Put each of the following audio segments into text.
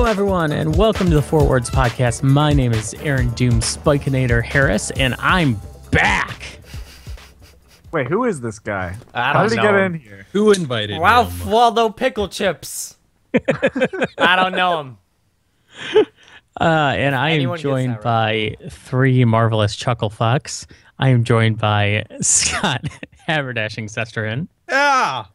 Hello, everyone, and welcome to the Four Words Podcast. My name is Aaron Doom Spikinator Harris, and I'm back. Wait, who is this guy? How did he get in here? Who invited Ralph him? Waldo Pickle Chips. I don't know him. And I am Anyone gets joined that by three marvelous chuckle fucks. I am joined by Scott Haberdashing Sesterhin, Yeah!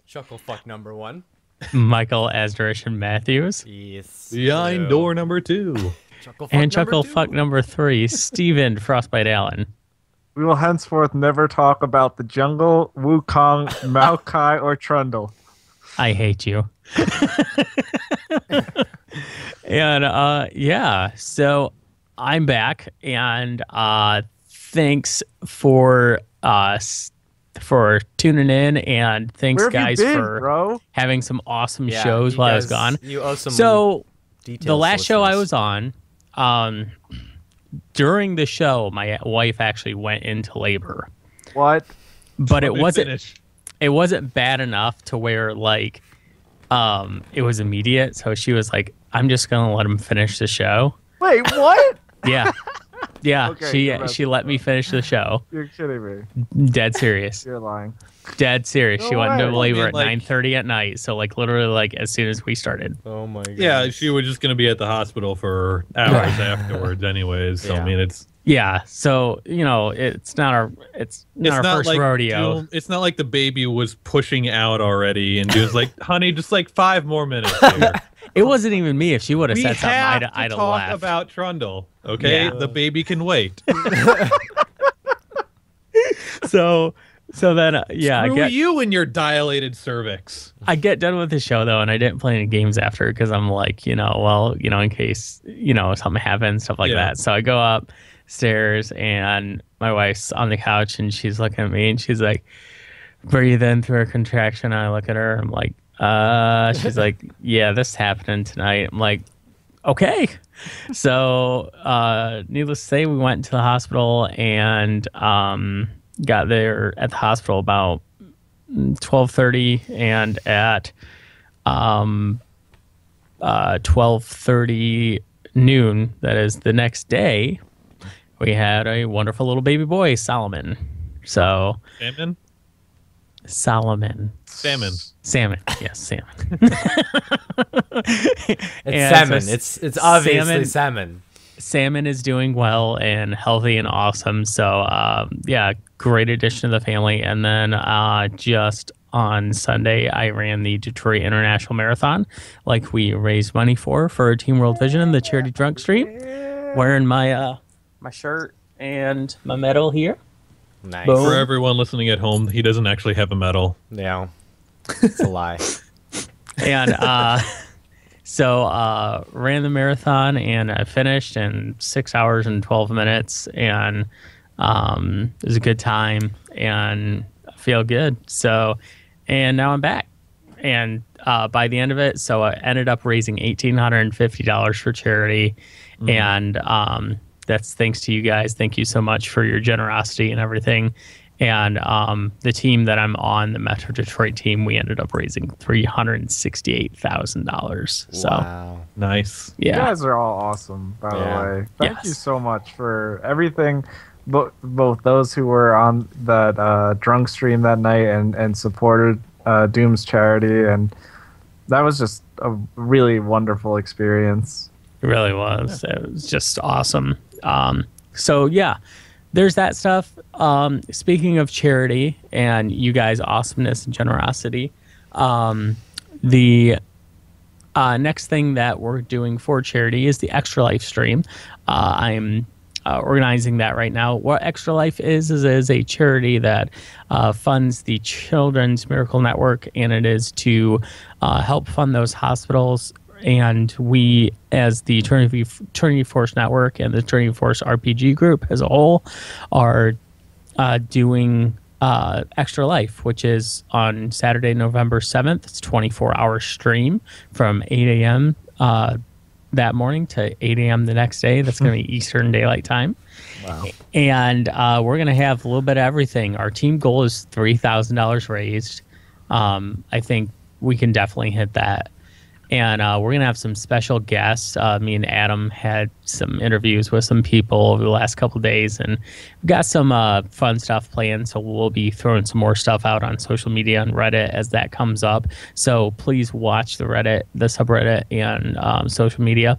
Chuckle fuck number one. Michael Asderish Matthews, Yes. Behind door number 2. Chuckle fuck and number chuckle two. fuck number 3, Steven Frostbite Allen. We will henceforth never talk about the jungle, Wukong, Maokai, or Trundle. I hate you. And yeah, so I'm back, and thanks for tuning in, and thanks Where have guys you been, for bro? having some awesome Yeah, shows you while I was guys- gone. You owe some So details. the last to show I listeners. was on, during the show, my wife actually went into labor, What? but it wasn't. Finish. It wasn't bad enough to where like it was immediate. So she was like, I'm just gonna let him finish the show. Wait, what? Yeah. Yeah. Okay, you're she let me finish the show. You're kidding me. Dead serious. You're lying. Dead serious. She No went into way. labor I mean, at like- 9:30 at night. So like literally like as soon as we started. Oh my god. Yeah, she was just going to be at the hospital for hours afterwards anyways. So, Yeah. I mean, it's Yeah. So, you know, it's not our first rodeo. It's not like the baby was pushing out already and she was like, honey, just like 5 more minutes here. It wasn't even me. If she would have We said something, have I'd to have talk laughed. about Trundle, okay? Yeah. The baby can wait. So then yeah, Screw you and your dilated cervix. I get done with the show though, and I didn't play any games after because I'm like, you know, well, you know, in case, you know, something happens, stuff like Yeah. that. So I go upstairs and my wife's on the couch and she's looking at me and she's like, breathe in through her contraction. I look at her. I'm like, she's like, yeah, this is happening tonight. I'm like, okay. So, needless to say, we went to the hospital and got there at the hospital about 12:30, and at 12:30 noon, that is the next day, we had a wonderful little baby boy, Solomon. So Salmon? Salmon. Salmon. Yes, salmon. It's And salmon. so It's obviously salmon. Salmon is doing well and healthy and awesome. So, yeah, great addition to the family. And then just on Sunday, I ran the Detroit International Marathon, like we raised money for Team World Vision, the charity drunk stream. Wearing my my shirt and my medal here. Nice. Boom. For everyone listening at home, he doesn't actually have a medal. Yeah. It's a lie. And so ran the marathon, and I finished in 6 hours and 12 minutes, and it was a good time, and I feel good. So, and now I'm back, and by the end of it, so I ended up raising $1,850 for charity, and that's thanks to you guys. Thank you so much for your generosity and everything. And the team that I'm on, the Metro Detroit team, we ended up raising $368,000. So, Wow. Nice. You yeah. guys are all awesome, by Yeah. the way. Thank Yes. you so much for everything. Both those who were on that drunk stream that night and supported Doom's charity, and that was just a really wonderful experience. It really was. It was just awesome. So yeah, there's that stuff. Speaking of charity and you guys' awesomeness and generosity, the next thing that we're doing for charity is the Extra Life stream. I'm organizing that right now. What Extra Life is a charity that funds the Children's Miracle Network, and it is to help fund those hospitals. And we, as the Trinity Force Network and the Trinity Force RPG group as a whole, are doing Extra Life, which is on Saturday, November 7th. It's a 24-hour stream from 8 a.m. That morning to 8 a.m. the next day. That's going to be Eastern Daylight Time. Wow. And we're going to have a little bit of everything. Our team goal is $3,000 raised. I think we can definitely hit that. And we're going to have some special guests. Me and Adam had some interviews with some people over the last couple of days, and we've got some fun stuff planned. So we'll be throwing some more stuff out on social media and Reddit as that comes up. So please watch the subreddit, and social media.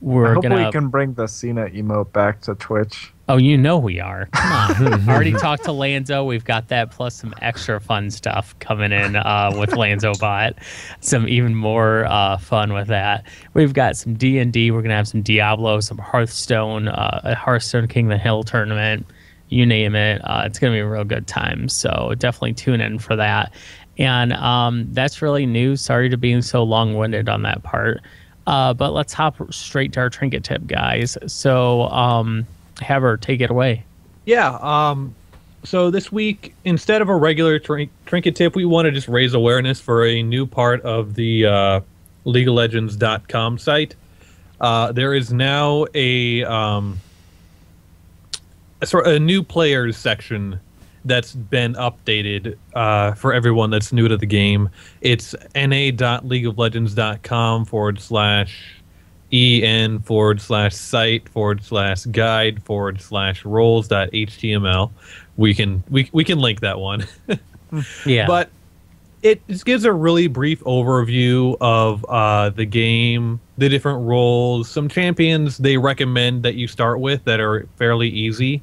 We're we can bring the Cena emote back to Twitch. Oh, you know we are. Come on. Already talked to Lanzo. We've got that plus some extra fun stuff coming in with Lanzo Bot. Some even more fun with that. We've got some D&D. We're going to have some Diablo, some Hearthstone, a Hearthstone King of the Hill tournament. You name it. It's going to be a real good time. So definitely tune in for that. And that's really new. Sorry to being so long-winded on that part. But let's hop straight to our trinket tip, guys. So, Haber, take it away. Yeah. So this week, instead of a regular trinket tip, we want to just raise awareness for a new part of the LeagueOfLegends.com site. There is now a new players section that's been updated for everyone that's new to the game. It's na.leagueoflegends.com/en/site/guide/roles.html. We can link that one. Yeah. But it just gives a really brief overview of the game, the different roles, some champions they recommend that you start with that are fairly easy.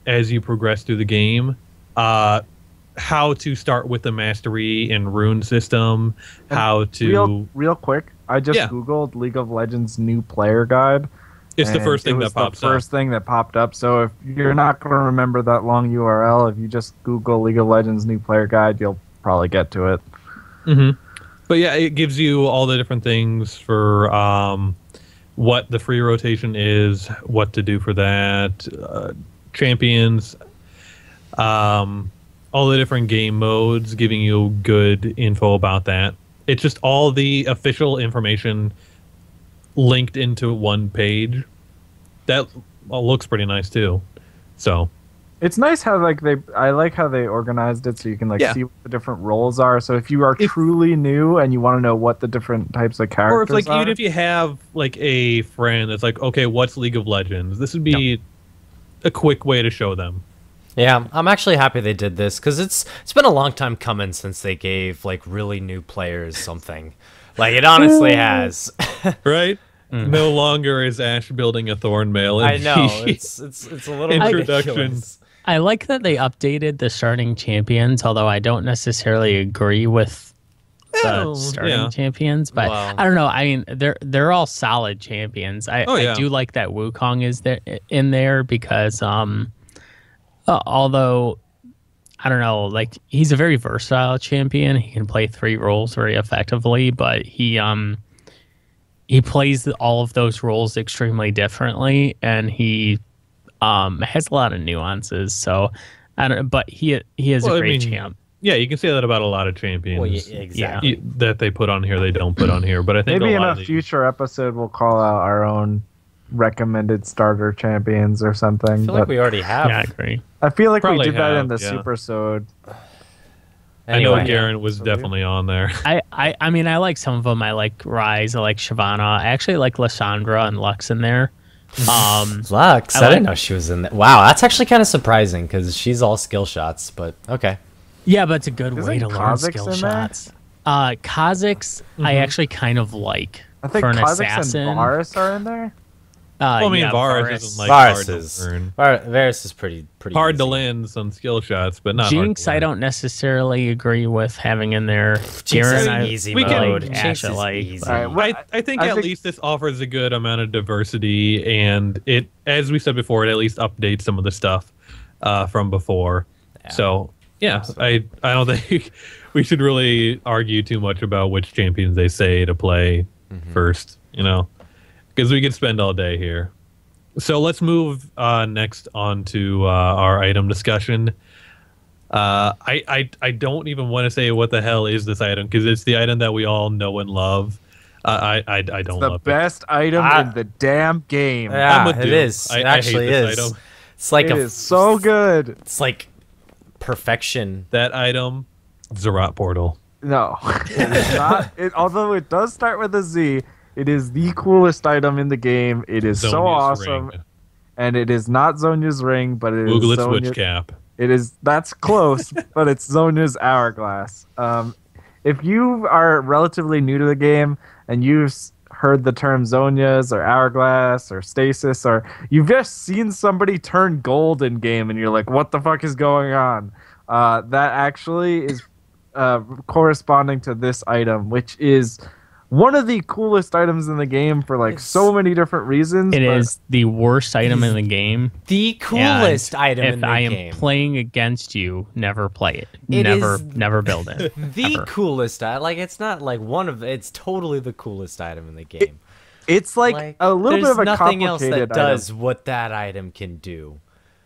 As you progress through the game, how to start with the mastery and rune system, how to real quick. I just googled League of Legends new player guide. It's the first thing that pops up. First thing that popped up. So if you're not going to remember that long URL, if you just Google League of Legends new player guide, you'll probably get to it. Mm-hmm. But yeah, it gives you all the different things for what the free rotation is, what to do for that. Champions, all the different game modes, giving you good info about that. It's just all the official information linked into one page. That looks pretty nice too. So it's nice how I like how they organized it so you can see what the different roles are. So if you are truly new and you want to know what the different types of characters or if are, even if you have a friend that's okay, what's League of Legends? This would be a quick way to show them. Yeah, I'm actually happy they did this because it's been a long time coming since they gave really new players something. It honestly has. Right? No longer is Ash building a Thornmail. I know it's a little introduction. ridiculous. I like that they updated the starting champions, although I don't necessarily agree with the starting champions. But I don't know. I mean, they're all solid champions. I do like that Wukong is in there because although I don't know, he's a very versatile champion. He can play 3 roles very effectively, but he plays all of those roles extremely differently, and he has a lot of nuances. So I don't. But he is a great champ. Yeah, you can say that about a lot of champions. Well, exactly. That they put on here, they don't put on here. But I think maybe in a future episode we'll call out our own recommended starter champions or something. I feel like we already have. Yeah, I agree. I feel like Probably we did that in the yeah. Supersode. Anyway, I know Garen was definitely on there. I mean, I like some of them. I like Ryze. I like Shyvana. I actually like Lysandra and Lux in there. Lux? I didn't know she was in there. Wow, that's actually kind of surprising because she's all skill shots, but okay. Yeah, but it's a good way to learn skill shots. Kha'Zix, I actually kind of like. I think for an Kha'Zix assassin. and Varus are in there. Well, I mean, Varus isn't Varus is pretty hard easy to land some skill shots, but not Jinx. I don't necessarily agree with having in there. Garen, easy we mode. Can Jinx is easy. Right, I think at least this offers a good amount of diversity, and it, as we said before, it at least updates some of the stuff from before. Yeah. So yeah, I don't think we should really argue too much about which champions they say to play first, because we could spend all day here. So let's move next on to our item discussion. I don't even want to say what the hell is this item because it's the item that we all know and love. I don't love it. The best item in the damn game. Yeah, it is. It actually is. Item. It's like it is so good. It's like perfection. That item, Zerat Portal. No, it is not. Although it does start with a Z, it is the coolest item in the game. It is so Zonya's awesome, ring. and it is not Zonya's ring, but it is Mooglet's Zonya. witch cap. It is that's close, but it's Zonya's hourglass. If you are relatively new to the game and you've heard the term Zonya's or hourglass or stasis, or you've just seen somebody turn gold in game and you're like, what the fuck is going on? That actually is corresponding to this item, which is one of the coolest items in the game for like so many different reasons. It is the worst item in the game. The coolest item in the If I am game. playing against you, never play it. It never is build it. The ever. coolest item. Like, it's not like it's totally the coolest item in the game. It's like a little bit there's of a nothing else complicated that does what that item can do.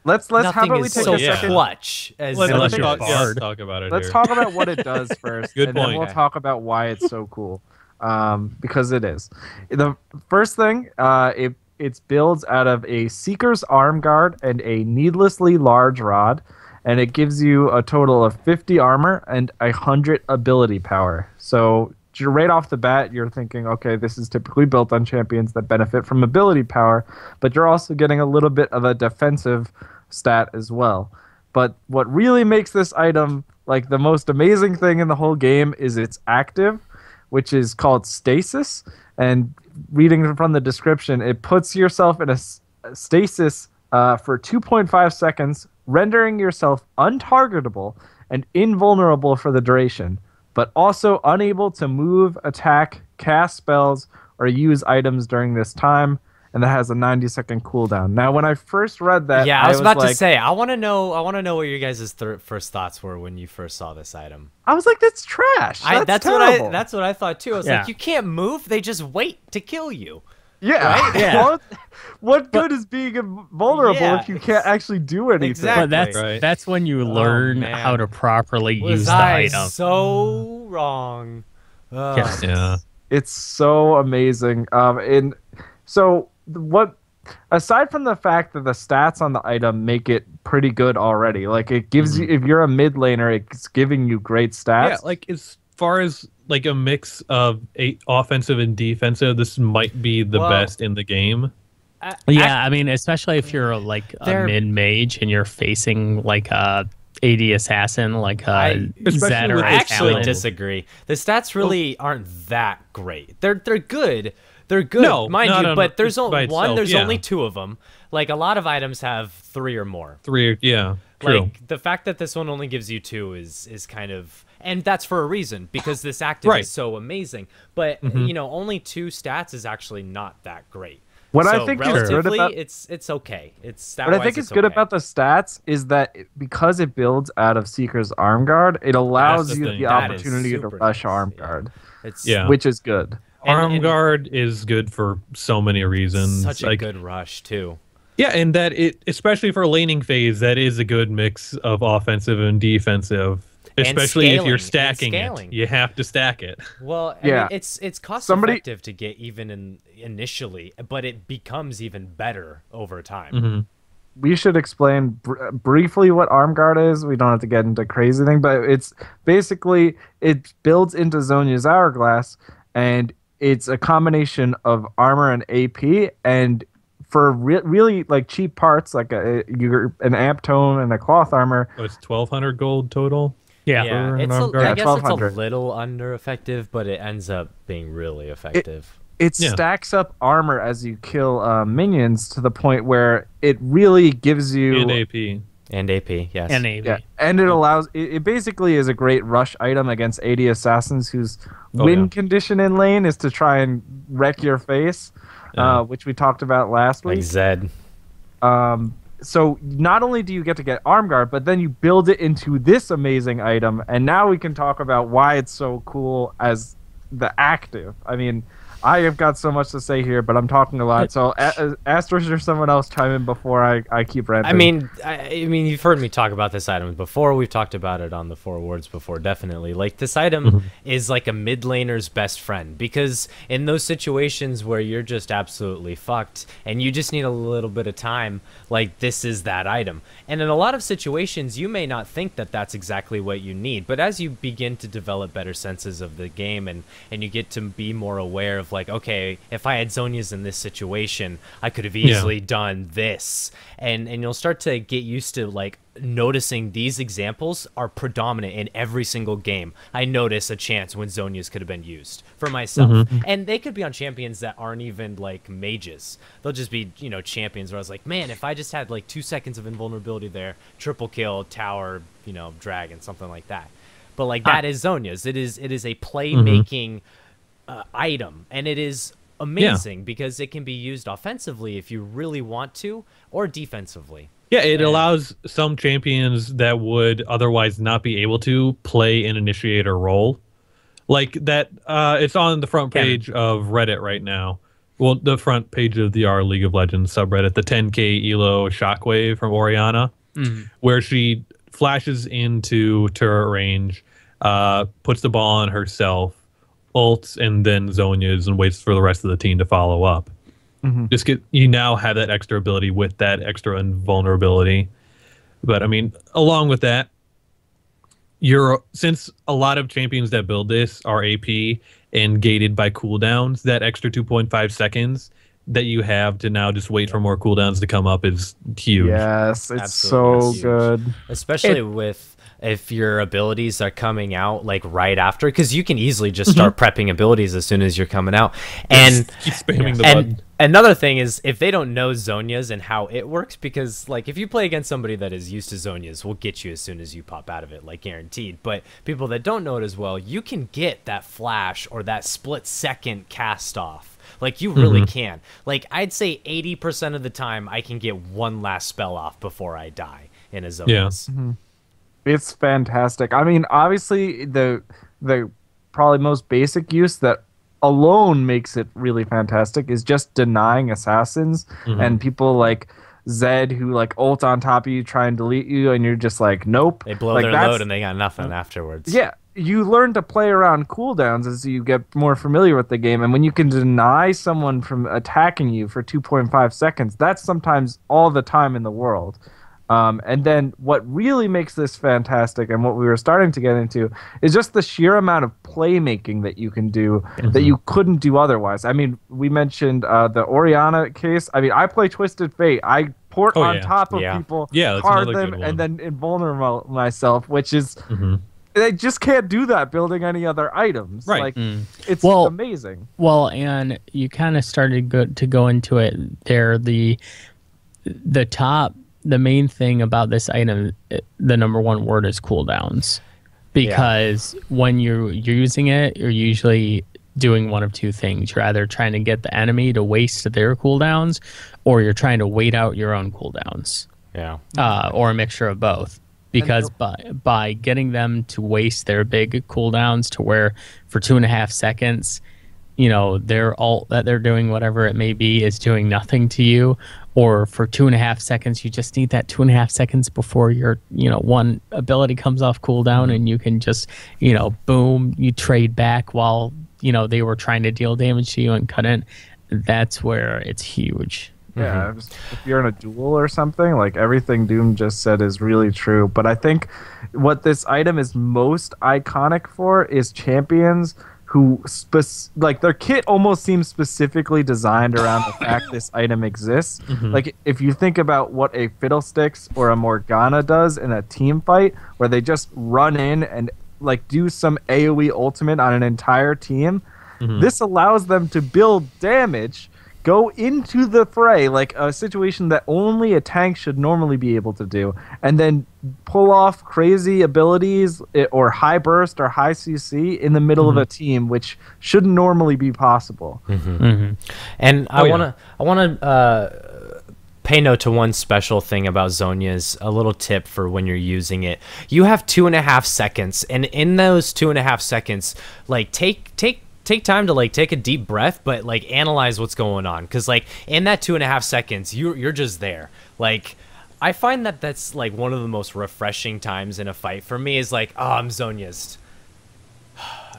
Let's how Nothing about we is take so a second? clutch as Unless Zonya's. you're Bard. talk about it. Let's here. talk about what it does first, Good and then point. we'll talk about why it's so cool. Because it is. The first thing, it builds out of a Seeker's Arm Guard and a needlessly large rod, and it gives you a total of 50 armor and 100 ability power. So right off the bat, you're thinking, okay, this is typically built on champions that benefit from ability power, but you're also getting a little bit of a defensive stat as well. But what really makes this item like the most amazing thing in the whole game is its active, which is called stasis. And reading from the description, it puts yourself in a stasis for 2.5 seconds, rendering yourself untargetable and invulnerable for the duration, but also unable to move, attack, cast spells, or use items during this time. And that has a 90-second cooldown. Now, when I first read that, Yeah, I was about like, to say. I want to know what your guys' first thoughts were when you first saw this item. I was like, that's trash. That's terrible. That's what I thought too. I was Yeah. like, you can't move. They just wait to kill you. Yeah. Right? Yeah. What good is being vulnerable Yeah, if you can't actually do anything? Exactly. But that's Right. that's when you learn man. how to properly use Was the I item. so wrong? Ugh. Yeah. Yeah. It's so amazing. And so what? Aside from the fact that the stats on the item make it pretty good already, like it gives you, if you're a mid laner, it's giving you great stats. Yeah, like as far as like a mix of offensive and defensive, this might be the Well, best in the game. Yeah, I mean, especially if you're like a They're- mid mage and you're facing like a AD assassin, like a Especially Zed or with I a actually Talon. disagree. The stats really aren't that great. They're good. They're good, No, mind no, you. no, but no, there's by only one. itself, There's yeah. only two of them. Like a lot of items have 3 or more. Yeah, true. Like the fact that this one only gives you 2 is kind of, and that's for a reason because this active Right. is so amazing. But you know, only 2 stats is actually not that great. What I So think is good relatively, about it's okay. It's what I think is good about the stats is that because it builds out of Seeker's Arm Guard, it allows the you thing. the That is opportunity to super rush nice, Arm yeah. Guard, It's Yeah. which is good. Arm guard is good for so many reasons. such a like, good rush too. Yeah, and that it, especially for laning phase, that is a good mix of offensive and defensive. Especially if scaling, you're and stacking it, scaling. you have to stack it. Well, I Yeah. mean, it's cost Somebody- effective to get even initially, but it becomes even better over time. Mm-hmm. We should explain briefly what Arm Guard is. We don't have to get into crazy thing, but it's basically it builds into Zonya's hourglass, and it's a combination of armor and AP. And for really like cheap parts, like an amp tone and a cloth armor, Oh, it's 1,200 gold total. Yeah. Yeah, for an it's arm guard? I Yeah, guess it's a 1200. little under effective, but it ends up being really effective. it Yeah. stacks up armor as you kill minions to the point where it really gives you And AP. And AP, yes. And AV. Yeah, and it allows it basically is a great rush item against AD assassons whose Oh, win yeah. condition in lane is to try and wreck your face, Yeah. which we talked about last like week. Zed. So not only do you get to get arm guard, but then you build it into this amazing item, and now we can talk about why it's so cool as the active. I mean, I have got so much to say here, but I'm talking a lot. So, Astros or someone else chime in before I keep ranting. I mean, you've heard me talk about this item before. We've talked about it on the 4 awards before, definitely. Like, this item is like a mid laner's best friend, because in those situations where you're just absolutely fucked and you just need a little bit of time, like, this is that item. And in a lot of situations, you may not think that that's exactly what you need, but as you begin to develop better senses of the game and you get to be more aware of, like, okay, if I had Zhonya's in this situation, I could have easily done this. And you'll start to get used to, like, noticing these examples are predominant in every single game. I notice a chance when Zhonya's could have been used for myself. And they could be on champions that aren't even, like, mages. They'll just be, you know, champions where I was like, man, if I just had, like, 2 seconds of invulnerability there, triple kill, tower, you know, dragon, something like that. But, like, that is Zhonya's. It is a playmaking item, and it is amazing because it can be used offensively if you really want to, or defensively. Yeah, it allows some champions that would otherwise not be able to play an initiator role. Like that, it's on the front page of Reddit right now. Well, the front page of the R League of Legends subreddit, the 10k elo Shockwave from Orianna, where she flashes into turret range, puts the ball on herself, ults, and then Zhonya's and waits for the rest of the team to follow up. You now have that extra ability with that extra invulnerability. But I mean, along with that, since a lot of champions that build this are AP and gated by cooldowns, that extra 2.5 seconds that you have to now just wait for more cooldowns to come up is huge. Yes, it's Absolutely. so good. Especially with if your abilities are coming out like right after, because you can easily just start prepping abilities as soon as you're coming out. And keep spamming the button. Another thing is if they don't know Zhonya's and how it works, because like if you play against somebody that is used to Zhonya's, will get you as soon as you pop out of it, like guaranteed. But people that don't know it as well, you can get that flash or that split second cast off. Like you really can. Like I'd say 80% of the time I can get one last spell off before I die in a Zhonya's. It's fantastic. I mean, obviously the probably most basic use that alone makes it really fantastic is just denying assassins and people like Zed who like ult on top of you, try and delete you, and you're just like, nope. They blow like, their load and they got nothing afterwards. Yeah, you learn to play around cooldowns as you get more familiar with the game, and when you can deny someone from attacking you for 2.5 seconds, that's sometimes all the time in the world. And then what really makes this fantastic, and what we were starting to get into, is just the sheer amount of playmaking that you can do that you couldn't do otherwise. I mean, we mentioned the Orianna case. I mean, I play Twisted Fate. I port on top of people, card them, and then invulnerable myself, which is... They just can't do that building any other items. Right. Like, it's amazing. Well, and you kind of started to go into it there. The main thing about this item, the number one word is cooldowns, because when you're using it, you're usually doing one of two things. You're either trying to get the enemy to waste their cooldowns, or you're trying to wait out your own cooldowns. Or a mixture of both. Because by getting them to waste their big cooldowns to where for 2.5 seconds, you know, their ult that they're doing, whatever it may be, is doing nothing to you, or for 2.5 seconds, you just need that 2.5 seconds before your, you know, one ability comes off cooldown, and you can just, you know, boom, you trade back while, you know, they were trying to deal damage to you and couldn't. That's where it's huge. Yeah, if you're in a duel or something, like everything Doom just said is really true. But I think what this item is most iconic for is champions who, like, their kit almost seems specifically designed around the fact this item exists. Like, if you think about what a Fiddlesticks or a Morgana does in a team fight, where they just run in and, like, do some AoE ultimate on an entire team, this allows them to build damage, go into the fray, like a situation that only a tank should normally be able to do, and then pull off crazy abilities or high burst or high CC in the middle of a team, which shouldn't normally be possible. And I wanna pay note to one special thing about Zhonya's, a little tip for when you're using it. You have 2.5 seconds, and in those 2.5 seconds, like take take time to like take a deep breath, but like analyze what's going on, because like in that 2.5 seconds you're just there. Like I find that that's like one of the most refreshing times in a fight for me, is like, oh, I'm Zhonya's,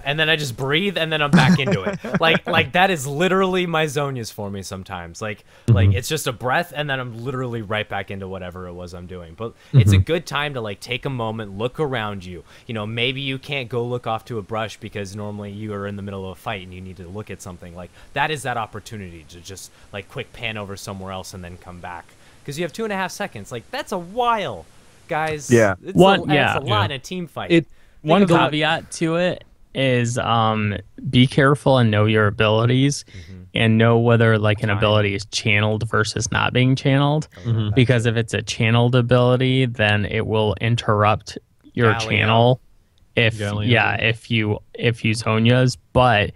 and then I just breathe and then I'm back into it. Like that is literally my Zhonya's for me sometimes. Like it's just a breath and then I'm literally right back into whatever it was I'm doing. But it's a good time to like take a moment, look around you. You know, maybe you can't go look off to a brush because normally you are in the middle of a fight and you need to look at something. Like that is that opportunity to just like quick pan over somewhere else and then come back, because you have 2.5 seconds. Like that's a while, guys. Yeah. It's a lot in a team fight. One caveat to it is be careful and know your abilities, and know whether like an ability is channeled versus not being channeled, because if it's a channeled ability, then it will interrupt your channel if you Zhonya's. But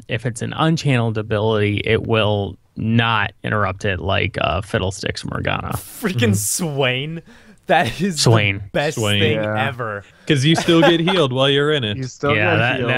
if it's an unchanneled ability, it will not interrupt it, like Fiddlesticks Morgana. Freaking Swain. That is Swain. the best thing ever. Because you still get healed while you're in it. You still get healed.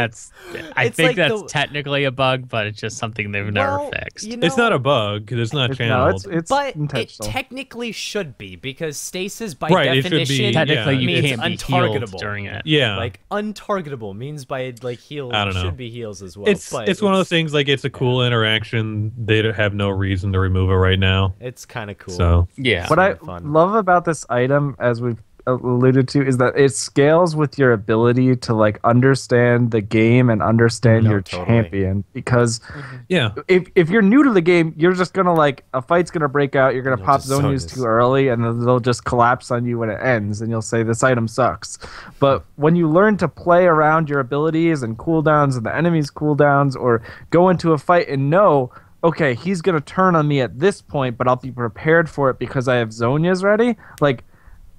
I think that's technically a bug, but it's just something they've never fixed. You know, it's not a bug because it's not channeled. No, it's but intentional. It technically should be, because stasis by Right, definition technically you means can't be untargetable healed during it. Yeah. Like untargetable means by like heal I don't know. should be heals as well. It's but it's one of those things, like it's a cool interaction. They don't have no reason to remove it right now. It's kind of cool. So Yeah. What I fun. love about this item, as we've alluded to, is that it scales with your ability to like understand the game and understand your champion. Because if you're new to the game, you're just gonna like, a fight's gonna break out, you're gonna pop Zhonya's too early, and then they'll just collapse on you when it ends, and you'll say this item sucks. But when you learn to play around your abilities and cooldowns and the enemy's cooldowns, or go into a fight and know, okay, he's gonna turn on me at this point, but I'll be prepared for it because I have Zhonya's ready. Like,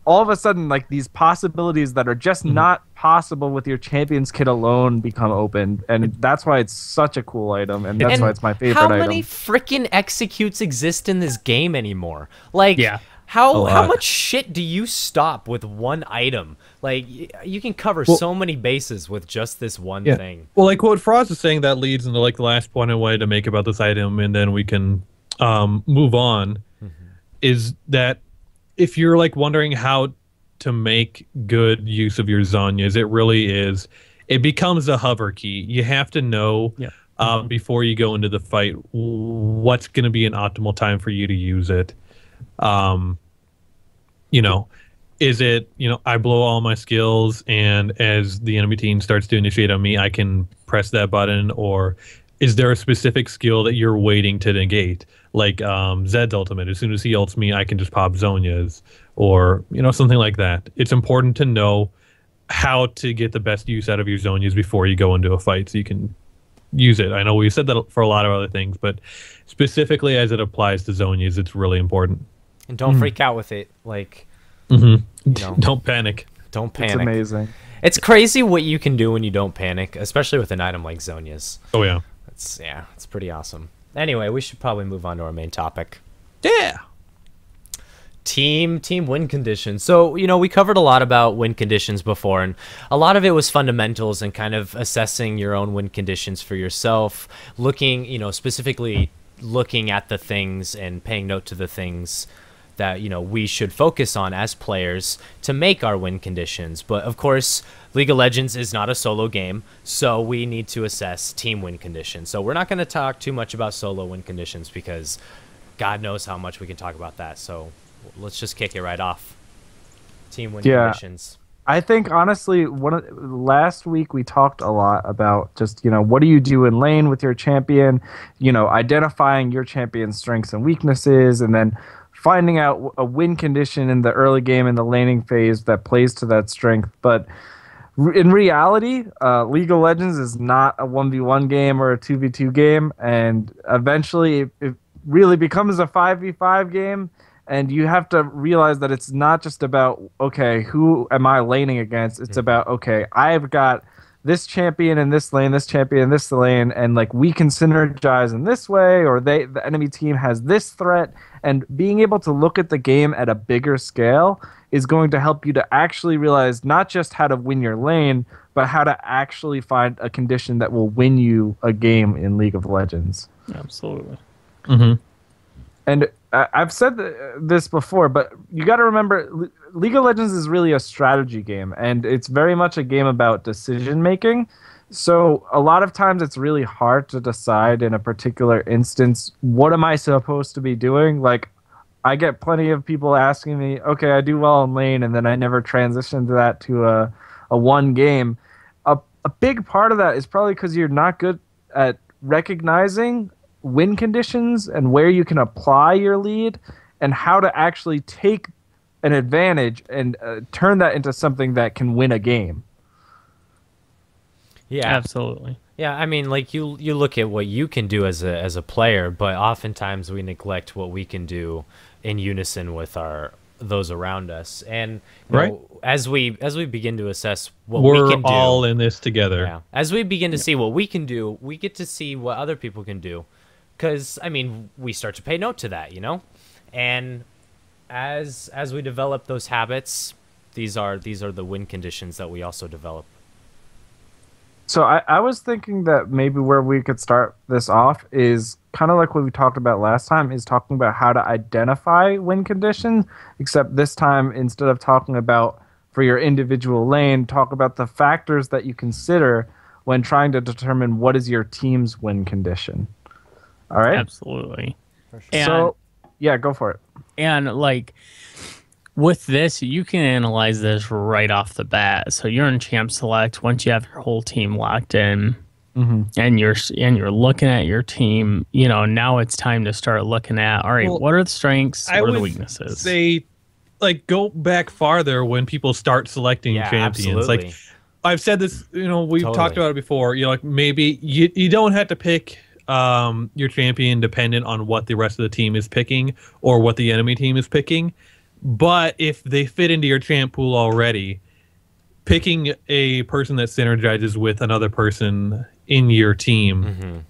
all of a sudden, like, these possibilities that are just not possible with your Champions Kit alone become open, and that's why it's such a cool item, and that's why it's my favorite item. How many freaking executes exist in this game anymore? Like, how much shit do you stop with one item? Like, you can cover so many bases with just this one thing. Well, like what Frost is saying, that leads into like the last point I wanted to make about this item, and then we can move on, is that if you're like wondering how to make good use of your Zhonya's, it really is. It becomes a hover key. You have to know before you go into the fight what's going to be an optimal time for you to use it. You know, is it, you know, I blow all my skills, and as the enemy team starts to initiate on me, I can press that button? Or is there a specific skill that you're waiting to negate? Like Zed's ultimate, as soon as he ults me, I can just pop Zhonya's, or, you know, something like that. It's important to know how to get the best use out of your Zhonya's before you go into a fight, so you can use it. I know we said that for a lot of other things, but specifically as it applies to Zhonya's, it's really important. And don't freak out with it. Like, you know, don't panic. Don't panic. It's amazing. It's crazy what you can do when you don't panic, especially with an item like Zhonya's. Oh yeah. It's pretty awesome. Anyway, we should probably move on to our main topic. Yeah. Team win conditions. So, you know, we covered a lot about win conditions before, and a lot of it was fundamentals and kind of assessing your own win conditions for yourself, looking, you know, specifically looking at the things and paying note to the things that, you know, we should focus on as players to make our win conditions. But of course, League of Legends is not a solo game, so we need to assess team win conditions. So we're not going to talk too much about solo win conditions, because God knows how much we can talk about that. So let's just kick it right off. Team win conditions. I think, honestly, last week we talked a lot about just, you know, what do you do in lane with your champion, you know, identifying your champion's strengths and weaknesses, and then finding out a win condition in the early game in the laning phase that plays to that strength. But in reality, League of Legends is not a 1v1 game or a 2v2 game, and eventually it really becomes a 5v5 game. And you have to realize that it's not just about, okay, who am I laning against? It's about, okay, I've got this champion in this lane, this champion in this lane, and like we can synergize in this way, or the enemy team has this threat. And being able to look at the game at a bigger scale is going to help you to actually realize not just how to win your lane, but how to actually find a condition that will win you a game in League of Legends. Absolutely. And I've said this before, but you got to remember, League of Legends is really a strategy game, and it's very much a game about decision making. So a lot of times it's really hard to decide in a particular instance, what am I supposed to be doing? Like, I get plenty of people asking me, okay, I do well in lane, and then I never transition to that to a one game. A big part of that is probably because you're not good at recognizing win conditions and where you can apply your lead and how to actually take an advantage and turn that into something that can win a game. Yeah, Absolutely. yeah. I mean, like you look at what you can do as a player, but oftentimes we neglect what we can do in unison with those around us. And you Right. know, as we begin to assess what We're we can do, all in this together. yeah, as we begin to see what we can do, we get to see what other people can do. Because I mean, we start to pay note to that, you know, and as we develop those habits, these are the win conditions that we also develop. So I was thinking that maybe where we could start this off is kind of like what we talked about last time, is talking about how to identify win conditions, except this time, instead of talking about for your individual lane, talk about the factors that you consider when trying to determine what is your team's win condition. All right? Absolutely. So, yeah, go for it. And like with this, you can analyze this right off the bat. So you're in Champ Select once you have your whole team locked in, and you're looking at your team. You know, now it's time to start looking at, all right, Well, what are the strengths? I What are the would weaknesses? say, like, go back farther when people start selecting Yeah, champions. absolutely. Like, I've said this, you know, we've Totally. talked about it before. You know, like maybe you don't have to pick your champion dependent on what the rest of the team is picking or what the enemy team is picking. But if they fit into your champ pool already, picking a person that synergizes with another person in your team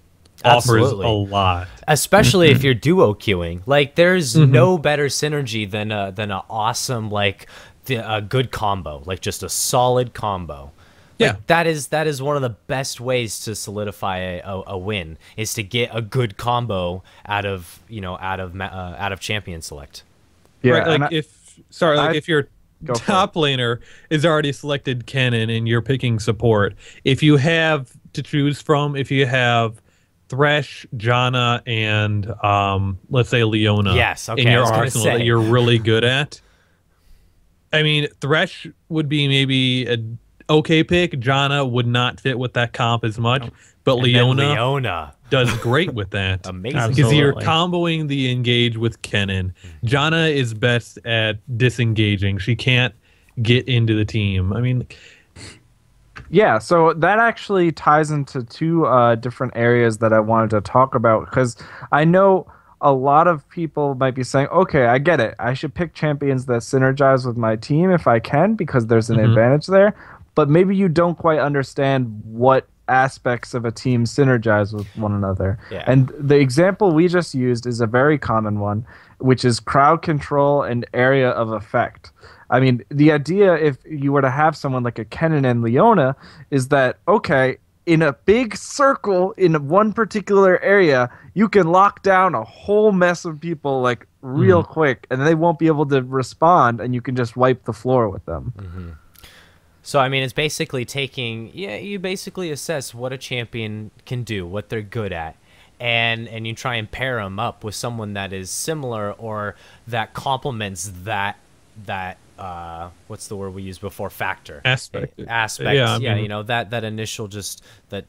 offers Absolutely. a lot. Especially if you're duo queuing. Like, there's no better synergy than an awesome, like, a good combo, like just a solid combo. Yeah. Like, that is one of the best ways to solidify a win, is to get a good combo out of champion select. Yeah, Right, and like if your Go for top laner is already selected Kennen and you're picking support, if you have to choose from, if you have Thresh, Janna, and let's say Leona Yes, okay, in I your was gonna arsenal say. that you're really good at, I mean, Thresh would be maybe an okay pick. Janna would not fit with that comp as much, but And then Leona Leona. does great with that. Amazing. Because you're Absolutely. comboing the engage with Kennen. Janna is best at disengaging. She can't get into the team. I mean, Yeah, so that actually ties into two different areas that I wanted to talk about, because I know a lot of people might be saying, okay, I get it. I should pick champions that synergize with my team if I can, because there's an advantage there. But maybe you don't quite understand what aspects of a team synergize with one another. Yeah. And the example we just used is a very common one, which is crowd control and area of effect. I mean, the idea, if you were to have someone like a Kennen and Leona, is that, okay, in a big circle in one particular area, you can lock down a whole mess of people like real quick, and they won't be able to respond, and you can just wipe the floor with them. So, I mean, it's basically you basically assess what a champion can do, what they're good at, and you try and pair them up with someone that is similar or that complements that what's the word we used before, factor. Aspect. Aspect, Yeah, I yeah, mean- you know, that initial, just that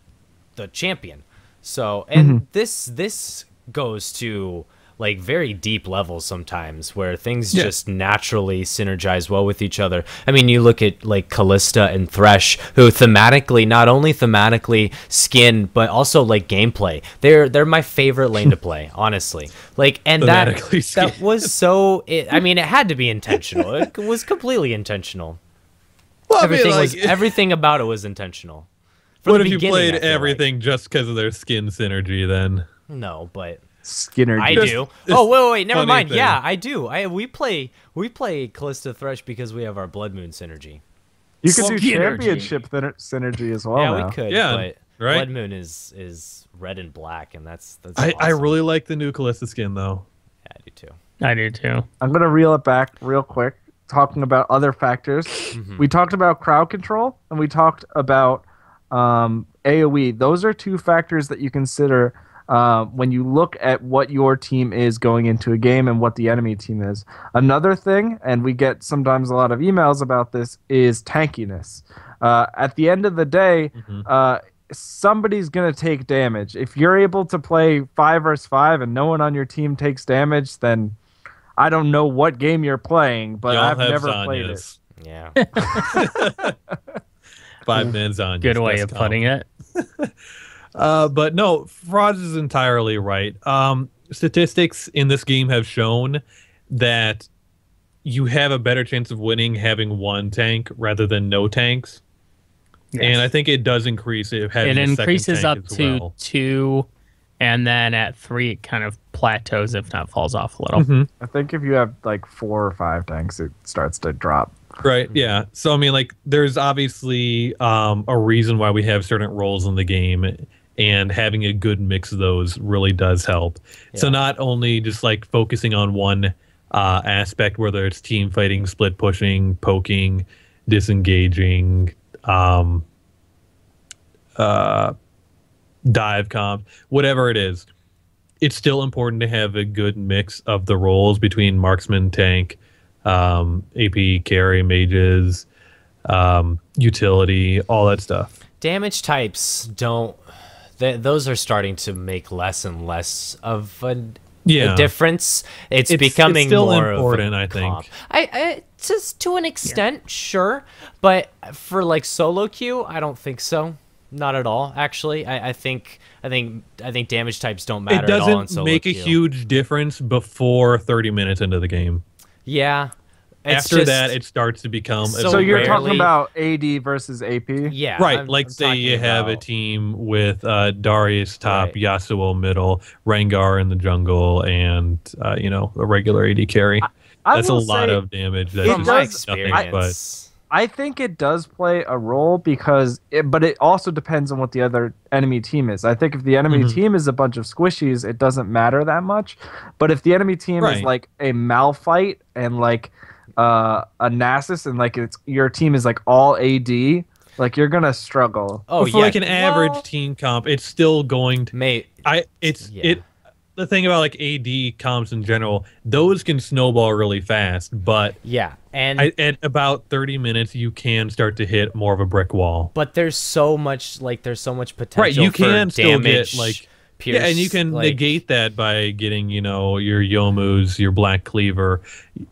the champion. So, and this goes to like very deep levels sometimes, where things Yeah. just naturally synergize well with each other. I mean, you look at like Callista and Thresh, who thematically, not only thematically skin, but also like gameplay. They're my favorite lane to play, honestly. Like, and that Thematically skin. was so. I mean, it had to be intentional. It was completely intentional. well, I mean, Everything like, was everything about it was intentional. From what the if you beginning, played I feel like. everything just because of their skin synergy then? No, but Skinner. I Just- do. it's Oh, wait, never funny mind. thing. Yeah, I do. We play Callista Thresh because we have our Blood Moon synergy. You could do Synergy. championship synergy as well. Yeah, now. we could. Yeah, but right? Blood Moon is red and black, and that's I awesome. really like the new Kalista skin though. Yeah, I do too. I do too. I'm gonna reel it back real quick, talking about other factors. We talked about crowd control, and we talked about AOE. Those are two factors that you consider when you look at what your team is going into a game and what the enemy team is. Another thing, and we get sometimes a lot of emails about this, is tankiness. At the end of the day, somebody's going to take damage. If you're able to play 5 versus 5 and no one on your team takes damage, then I don't know what game you're playing, but Y'all I've have never played it. Zanyas. Yeah. 5-man Zanyas. Good way best of comp. putting it. But no, Frauds is entirely right. Statistics in this game have shown that you have a better chance of winning having one tank rather than no tanks. Yes. And I think it does increase it having It a second increases tank up as to well. 2, and then at 3 it kind of plateaus, if not falls off a little. Mm-hmm. I think if you have like 4 or 5 tanks, it starts to drop. Right, yeah. So, I mean, like, there's obviously a reason why we have certain roles in the game, and having a good mix of those really does help. So, Yeah. not only just, like, focusing on one aspect, whether it's team fighting, split pushing, poking, disengaging, dive comp, whatever it is, it's still important to have a good mix of the roles between marksman, tank, AP, carry, mages, utility, all that stuff. Damage types don't. Those are starting to make less and less of a difference. It's becoming still more important, of a I think. comp. I just to an extent, sure, but for like solo queue, I don't think so. Not at all, actually. I think damage types don't matter It at all in doesn't solo make a queue. huge difference before 30 minutes into the game. Yeah. It's After just- that, it starts to become... So you're talking rarely- about AD versus AP? yeah, Right, I'm like say you talking have a about- team with Darius top, Right. Yasuo middle, Rengar in the jungle, and a regular AD carry. I That's a will lot say of damage. That's From It my does- nothing experience, I think it does play a role but it also depends on what the other enemy team is. I think if the enemy team is a bunch of squishies, it doesn't matter that much. But if the enemy team is Right. like a Malphite and like a Nasus and like your team is like all AD, like you're gonna struggle. oh But for yeah, like an average well, team comp, it's still going to... mate. Yeah. The thing about like AD comps in general, those can snowball really fast, but Yeah, and at about 30 minutes, you can start to hit more of a brick wall. but there's so much potential. Right, you for can still damage, get like pierce, yeah, and you can like, negate that by getting your Yomus, your Black Cleaver,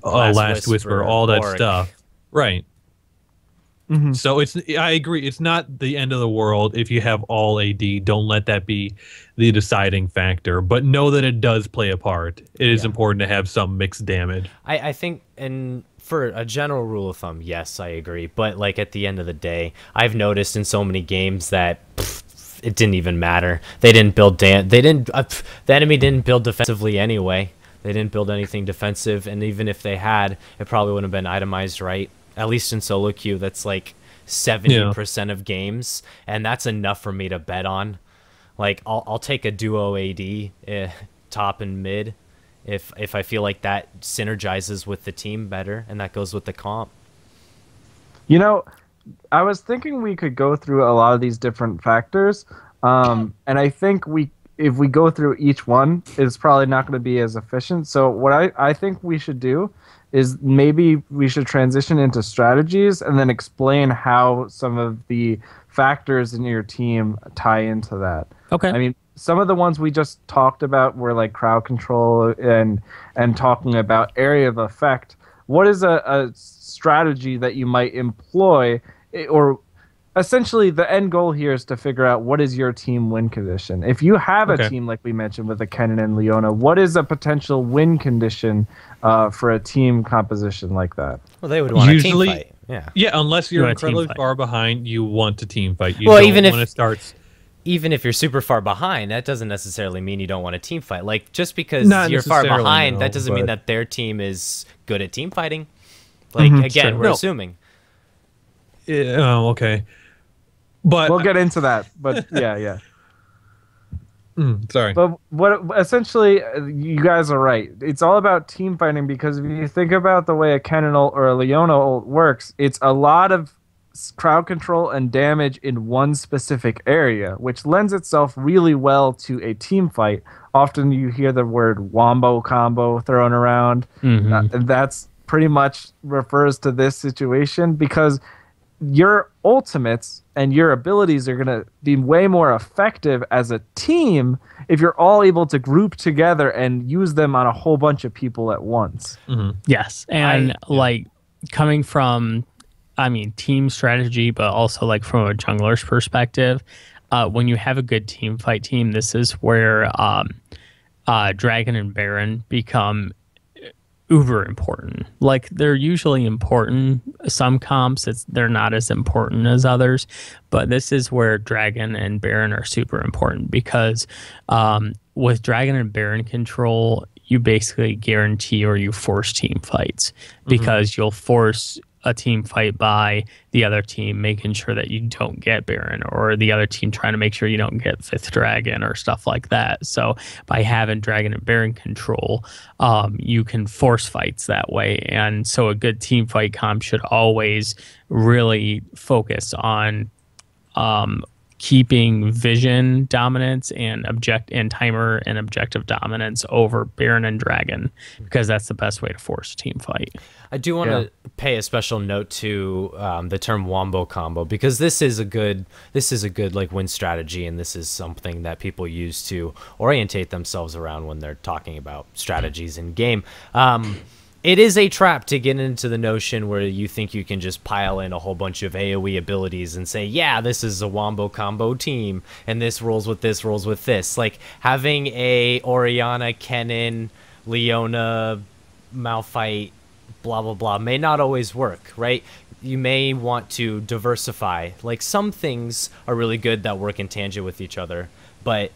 Last Last Whisper, Whisper, all that Auric. stuff. Right. So I agree. It's not the end of the world if you have all AD. Don't let that be the deciding factor. But know that it does play a part. It is important to have some mixed damage. I think, and for a general rule of thumb, yes, I agree. But like at the end of the day, I've noticed in so many games that it didn't even matter. They didn't build the enemy didn't build defensively anyway. They didn't build anything defensive, and even if they had, it probably wouldn't have been itemized right. At least in solo queue, that's like 70% of games, and that's enough for me to bet on. Like I'll take a duo AD top and mid if I feel like that synergizes with the team better, and that goes with the comp. You know, I was thinking we could go through a lot of these different factors, and I think if we go through each one, it's probably not going to be as efficient. So what I think we should do is maybe we should transition into strategies and then explain how some of the factors in your team tie into that. Okay. I mean, some of the ones we just talked about were like crowd control and talking about area of effect. What is a strategy that you might employ, or essentially the end goal here is to figure out what is your team win condition. If you have a team like we mentioned with a Kennen and Leona, what is a potential win condition for a team composition like that? Well, they would want Usually- a team fight. Yeah. Yeah, unless you're want a team incredibly fight. far behind, you want to team fight. You Well, don't even if- want to start... Even if you're super far behind, that doesn't necessarily mean you don't want a team fight. Like, just because Not you're far necessarily, behind, no, that doesn't mean but- that their team is good at team fighting. Like, again, sure. we're No. assuming. Oh, okay. But We'll get into that. But yeah. Sorry. But what essentially, you guys are right. It's all about team fighting because if you think about the way a Kennen ult or a Leona ult works, it's a lot of crowd control and damage in one specific area, which lends itself really well to a team fight. Often you hear the word wombo combo thrown around, and that's pretty much refers to this situation because your ultimates and your abilities are going to be way more effective as a team if you're all able to group together and use them on a whole bunch of people at once. Yes. And like coming from, I mean, team strategy, but also like from a jungler's perspective, when you have a good team fight team, this is where Dragon and Baron become uber important. Like they're usually important. Some comps they're not as important as others, but this is where Dragon and Baron are super important because with Dragon and Baron control, you basically guarantee or you force team fights because you'll force a team fight by the other team making sure that you don't get Baron or the other team trying to make sure you don't get 5th Dragon or stuff like that. So by having Dragon and Baron control, you can force fights that way. And so a good team fight comp should always really focus on keeping vision dominance and timer and objective dominance over Baron and Dragon because that's the best way to force a team fight. I do want to pay a special note to the term wombo combo because this is a good like win strategy, and this is something that people use to orientate themselves around when they're talking about strategies in game. It is a trap to get into the notion where you think you can just pile in a whole bunch of AoE abilities and say, yeah, this is a wombo combo team, and this rolls with this, rolls with this. Like having a Orianna, Kennen, Leona, Malphite, blah, blah, blah, may not always work, right? You may want to diversify. Like some things are really good that work in tangent with each other, but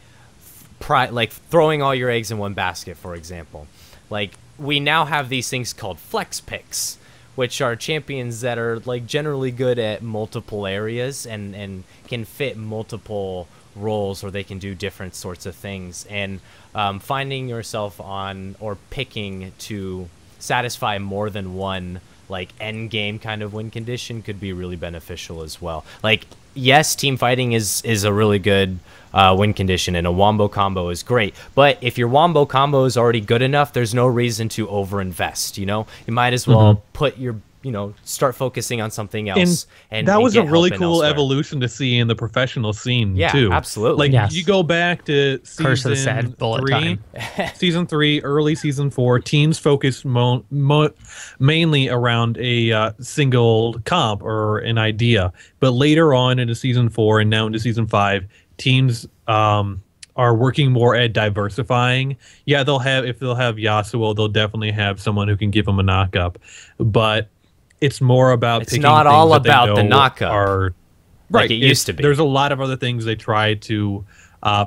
like throwing all your eggs in one basket, for example. Like we now have these things called flex picks, which are champions that are like generally good at multiple areas and can fit multiple roles, or they can do different sorts of things. And finding yourself on or picking to satisfy more than one like end game kind of win condition could be really beneficial as well. Like yes, team fighting is a really good win condition, and a wombo combo is great, but if your wombo combo is already good enough, there's no reason to overinvest. You might as well put your start focusing on something else. And that was a really cool elsewhere. evolution to see in the professional scene too. Absolutely. Like you go back to Curse of the Sad Bullet time. season 3, early season 4, teams focused mainly around a single comp or an idea. But later on into season 4 and now into season 5, teams are working more at diversifying. Yeah, if they'll have Yasuo, they'll definitely have someone who can give them a knockup. But it's more about it's not all about the knockup like it used to be. There's a lot of other things they try to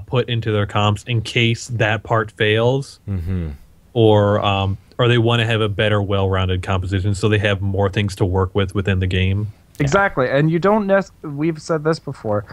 put into their comps in case that part fails, or they want to have a better, well-rounded composition, so they have more things to work with within the game. Exactly, and you don't. We've said this before.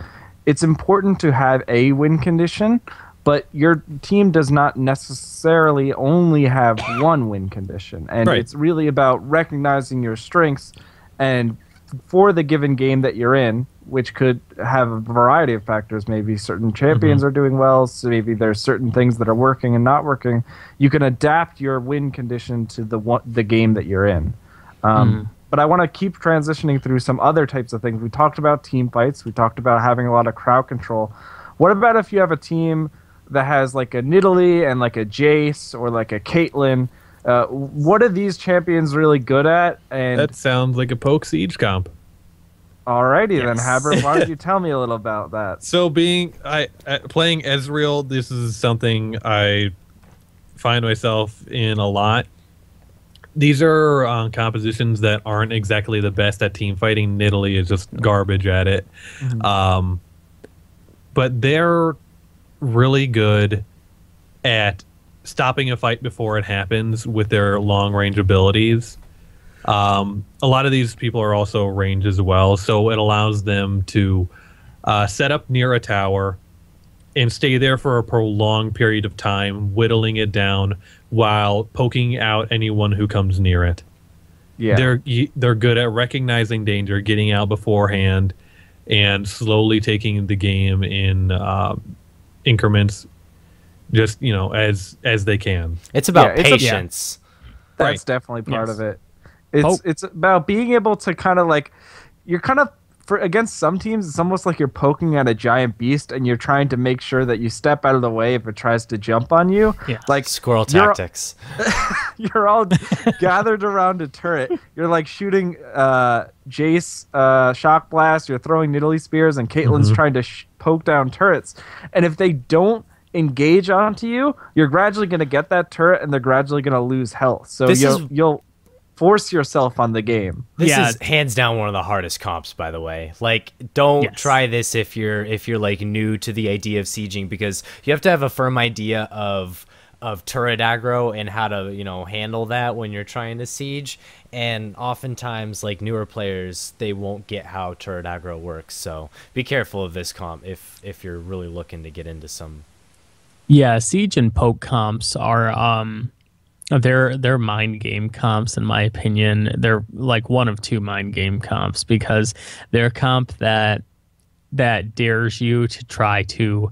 It's important to have a win condition, but your team does not necessarily only have one win condition. And it's really about recognizing your strengths and for the given game that you're in, which could have a variety of factors. Maybe certain champions are doing well, so maybe there's certain things that are working and not working. You can adapt your win condition to the game that you're in. But I want to keep transitioning through some other types of things. We talked about team fights. We talked about having a lot of crowd control. What about if you have a team that has like a Nidalee and like a Jace or like a Caitlyn? What are these champions really good at? And that sounds like a Poke Siege comp. Alrighty then, Haber. Why don't you tell me a little about that? So playing Ezreal, this is something I find myself in a lot. These are compositions that aren't exactly the best at team fighting. Nidalee is just garbage at it. But they're really good at stopping a fight before it happens with their long-range abilities. A lot of these people are also range as well, so it allows them to set up near a tower and stay there for a prolonged period of time, whittling it down while poking out anyone who comes near it. Yeah. They're good at recognizing danger, getting out beforehand, and slowly taking the game in increments, just as they can. It's about Yeah, patience. That's Right. definitely part Yes. of it. It's about being able to kind of like, you're kind of, for against some teams, it's almost like you're poking at a giant beast and you're trying to make sure that you step out of the way if it tries to jump on you. Yeah. Like Squirrel you're- tactics. You're all gathered around a turret. You're like shooting Jace shock blast. You're throwing Nidalee spears, and Caitlyn's trying to poke down turrets. And if they don't engage onto you, you're gradually going to get that turret, and they're gradually going to lose health. So This you'll force yourself on the game. This Yeah. is hands down one of the hardest comps, by the way. Like, don't Yes. try this if you're like new to the idea of sieging, because you have to have a firm idea of turret aggro and how to handle that when you're trying to siege. And oftentimes, like, newer players, they won't get how turret aggro works. So be careful of this comp if you're really looking to get into some. Yeah, siege and poke comps are they're mind game comps in my opinion. They're like one of two mind game comps, because they're a comp that dares you to try to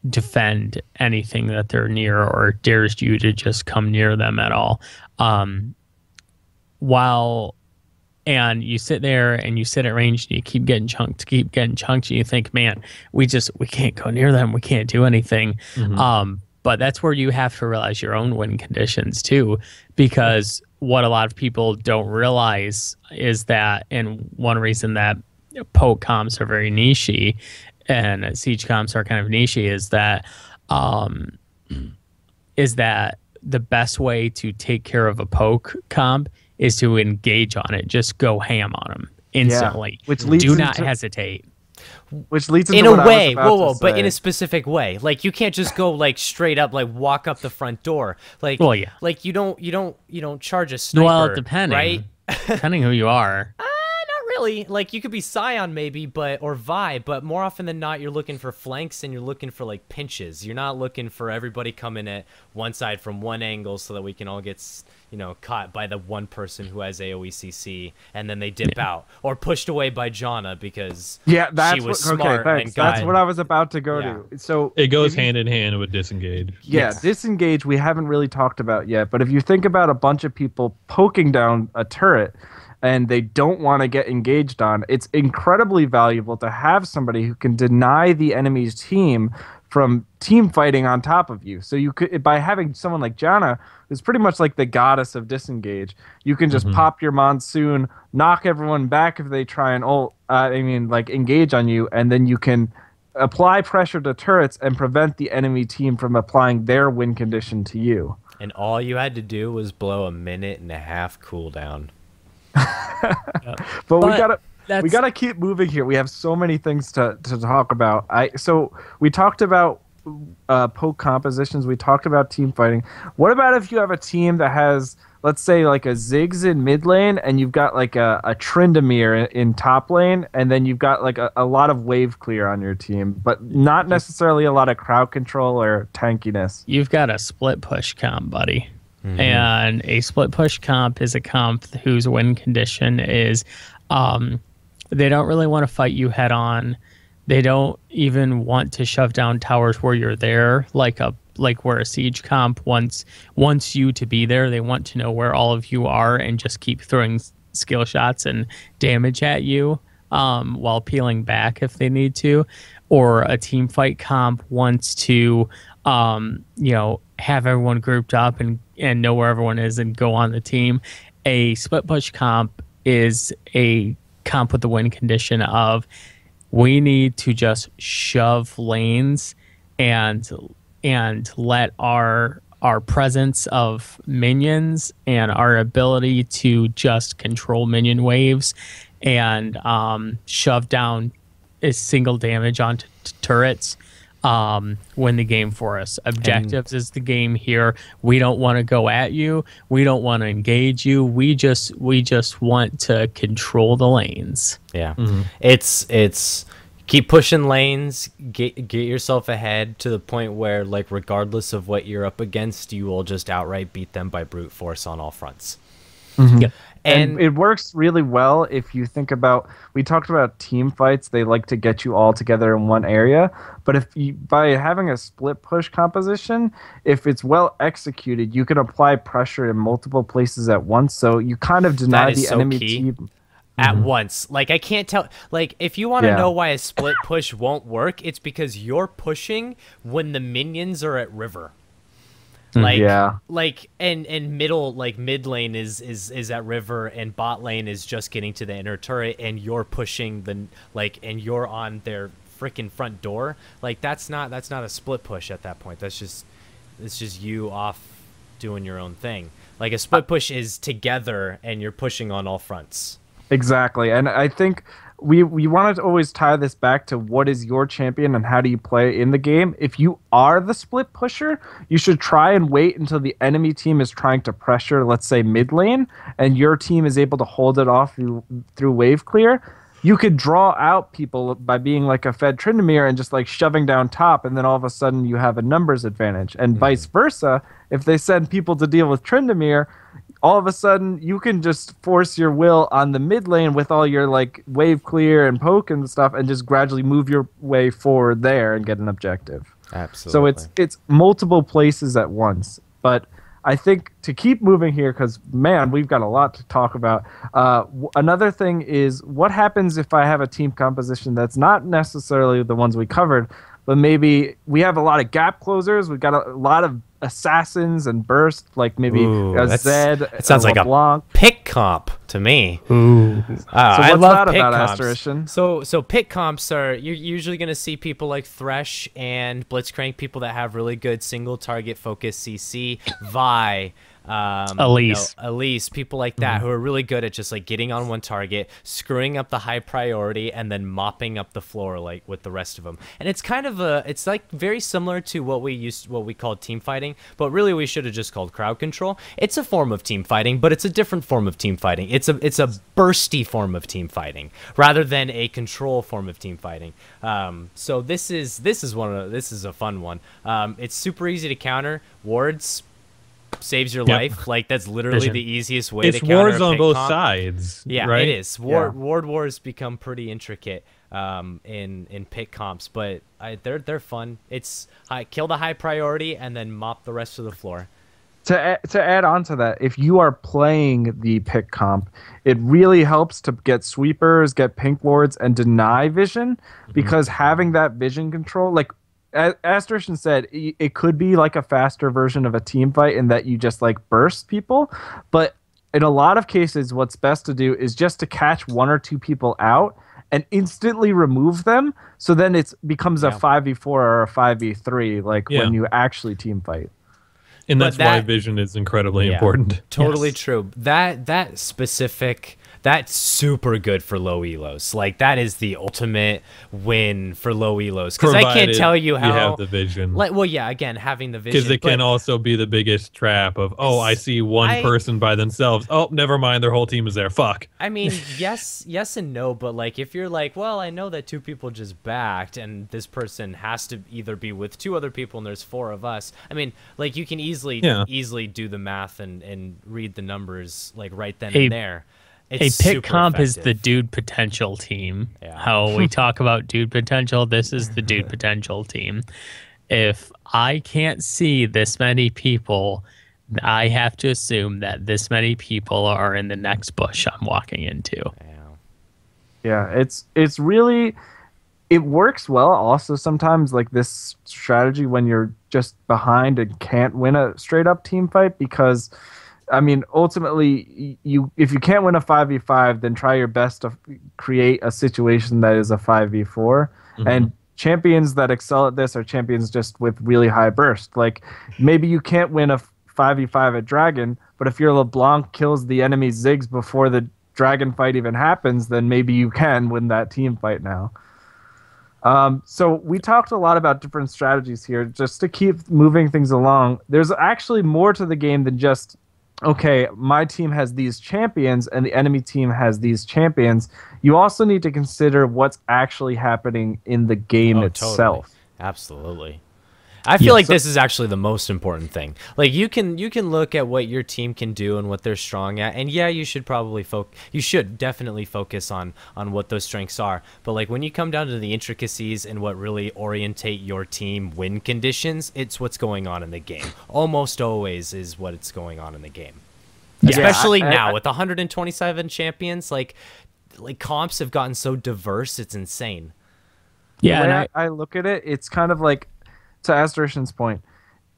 defend anything that they're near, or dares you to just come near them at all. And you sit there and you sit at range and you keep getting chunked, and you think, man, we can't go near them, we can't do anything. But that's where you have to realize your own win conditions too, because what a lot of people don't realize is that, and one reason that poke comps are very nichey and siege comps are kind of nichey, is that the best way to take care of a poke comp is to engage on it. Just go ham on them instantly. Which leads Do not into- hesitate. Which leads into In a what I was way, about to but in say. a specific way. Like, you can't just go like straight up, like walk up the front door. Like, Well, yeah. like you don't charge a sniper. Well, depending. right? Depending who you are. Not really. Like, you could be Scion maybe, or Vi, but more often than not, you're looking for flanks and you're looking for like pinches. You're not looking for everybody coming at one side from one angle so that we can all get caught by the one person who has AoE CC and then they dip out, or pushed away by Janna because that's she was what, smart okay, thanks. and got That's what I was about to go Yeah. to. So It goes hand in hand with disengage. yeah, Yes. disengage we haven't really talked about yet, but if you think about a bunch of people poking down a turret and they don't want to get engaged on, it's incredibly valuable to have somebody who can deny the enemy's team from team fighting on top of you. So you could, by having someone like Janna, who's pretty much like the goddess of disengage, you can just pop your monsoon, knock everyone back if they try and engage on you, and then you can apply pressure to turrets and prevent the enemy team from applying their win condition to you. And all you had to do was blow a 1.5 cooldown. But we that's- gotta keep moving here. We have so many things to talk about. So we talked about poke compositions. We talked about team fighting. What about if you have a team that has, let's say, like a Ziggs in mid lane, and you've got like a Tryndamere in top lane, and then you've got like a lot of wave clear on your team, but not necessarily a lot of crowd control or tankiness. You've got a split push comp, buddy. And a split push comp is a comp whose win condition is they don't really want to fight you head on. They don't even want to shove down towers where you're there, like where a siege comp wants you to be there. They want to know where all of you are and just keep throwing skill shots and damage at you while peeling back if they need to. Or a team fight comp wants to have everyone grouped up and know where everyone is and go on the team. A split push comp is a comp with the win condition of we need to just shove lanes and let our presence of minions and our ability to just control minion waves and shove down a single damage onto turrets win the game for us. Objectives is the game here. We don't want to go at you. We don't want to engage you. We just want to control the lanes. Yeah. It's keep pushing lanes, get yourself ahead to the point where, like, regardless of what you're up against, you will just outright beat them by brute force on all fronts. Yep. And it works really well if you think about, we talked about team fights, they like to get you all together in one area, but if you, by having a split push composition, if it's well executed, you can apply pressure in multiple places at once, so you kind of deny the enemy team at once. Like, I can't tell, like, if you want to know why a split push won't work, it's because you're pushing when the minions are at river. Like, like, and middle, like, mid lane is at river, and bot lane is just getting to the inner turret, and you're pushing the, like, and you're on their freaking front door. Like, that's not a split push at that point. It's just you off doing your own thing. Like, a split push is together, and you're pushing on all fronts. Exactly, and I think we want to always tie this back to what is your champion and how do you play in the game. If you are the split pusher, you should try and wait until the enemy team is trying to pressure, let's say, mid lane, and your team is able to hold it off through wave clear. You could draw out people by being like a Fed Tryndamere and just like shoving down top, and then all of a sudden you have a numbers advantage. And vice versa, if they send people to deal with Tryndamere, all of a sudden you can just force your will on the mid lane with all your like wave clear and poke and stuff, and just gradually move your way forward there and get an objective. Absolutely. So it's multiple places at once. But I think to keep moving here, because man, we've got a lot to talk about. Another thing is, what happens if I have a team composition that's not necessarily the ones we covered, but maybe we have a lot of gap closers. We've got a lot of assassins and burst, like maybe a Zed. It sounds like LeBlanc. A pick comp to me. Ooh. So I love that about Asterishan? So pick comps are, you're usually going to see people like Thresh and Blitzcrank, people that have really good single target focus CC, Vi, Elise. Elise, people like that who are really good at just like getting on one target, screwing up the high priority, and then mopping up the floor like with the rest of them. And it's kind of it's like very similar to what we called team fighting, but really we should have just called crowd control. It's a form of team fighting, but it's a different form of team fighting. It's a bursty form of team fighting rather than a control form of team fighting. So this is a fun one. It's super easy to counter. Wards saves your life. Like, that's literally the easiest way to counter wars a on pick both comp. sides. Yeah, right? it is. Ward wars become pretty intricate in pick comps, but they're fun. It's kill the high priority and then mop the rest of the floor. To add on to that, if you are playing the pick comp, it really helps to get sweepers, get pink wards, and deny vision, because having that vision control, like Asterishan said, it could be like a faster version of a team fight in that you just like burst people, but in a lot of cases what's best to do is just to catch one or two people out and instantly remove them, so then it becomes a 5v4 or a 5v3 like when you actually team fight. And that's why vision is incredibly important. Totally true. That specific, that's super good for low elos. Like, that is the ultimate win for low elos. Because I can't tell you how you have the vision. Like, well, yeah, again, having the vision. Because it can also be the biggest trap of, oh, I see one person by themselves. Oh, never mind, their whole team is there. Fuck. I mean, yes and no, but like, if you're like, well, I know that two people just backed, and this person has to either be with two other people, and there's four of us. I mean, like, you can easily do the math and read the numbers like right then and there. It's a pick comp is the dude potential team. Yeah. How we talk about dude potential, this is the dude potential team. If I can't see this many people, I have to assume that this many people are in the next bush I'm walking into. Yeah, it's really, it works well also sometimes, like this strategy when you're just behind and can't win a straight up team fight, because I mean, ultimately, if you can't win a 5v5, then try your best to create a situation that is a 5v4. And champions that excel at this are champions just with really high burst. Like, maybe you can't win a 5v5 at Dragon, but if your LeBlanc kills the enemy Ziggs before the Dragon fight even happens, then maybe you can win that team fight now. So we talked a lot about different strategies here just to keep moving things along. There's actually more to the game than just, okay, my team has these champions and the enemy team has these champions. You also need to consider what's actually happening in the game itself. Totally. Absolutely. I feel like this is actually the most important thing. Like you can look at what your team can do and what they're strong at, and yeah, you should probably you should definitely focus on what those strengths are. But like when you come down to the intricacies and what really orientate your team win conditions, it's what's going on in the game. Almost always is what it's going on in the game. Yeah, especially now with 127 champions, like comps have gotten so diverse, it's insane. Yeah, the way I look at it, it's kind of like, to Asterishan's point,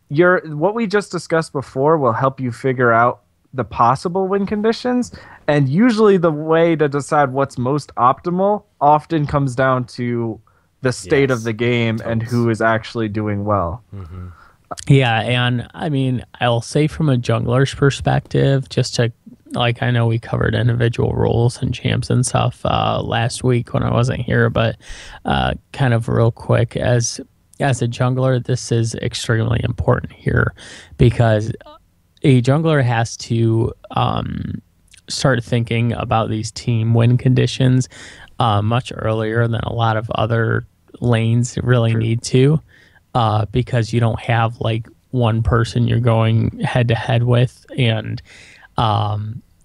what we just discussed before will help you figure out the possible win conditions, and usually the way to decide what's most optimal often comes down to the state of the game and who is actually doing well. Mm-hmm. Yeah, and I mean, I'll say from a jungler's perspective, just to, like, I know we covered individual roles and champs and stuff last week when I wasn't here, but kind of real quick, as a jungler, this is extremely important here because a jungler has to start thinking about these team win conditions much earlier than a lot of other lanes really need to, because you don't have like one person you're going head to head with, and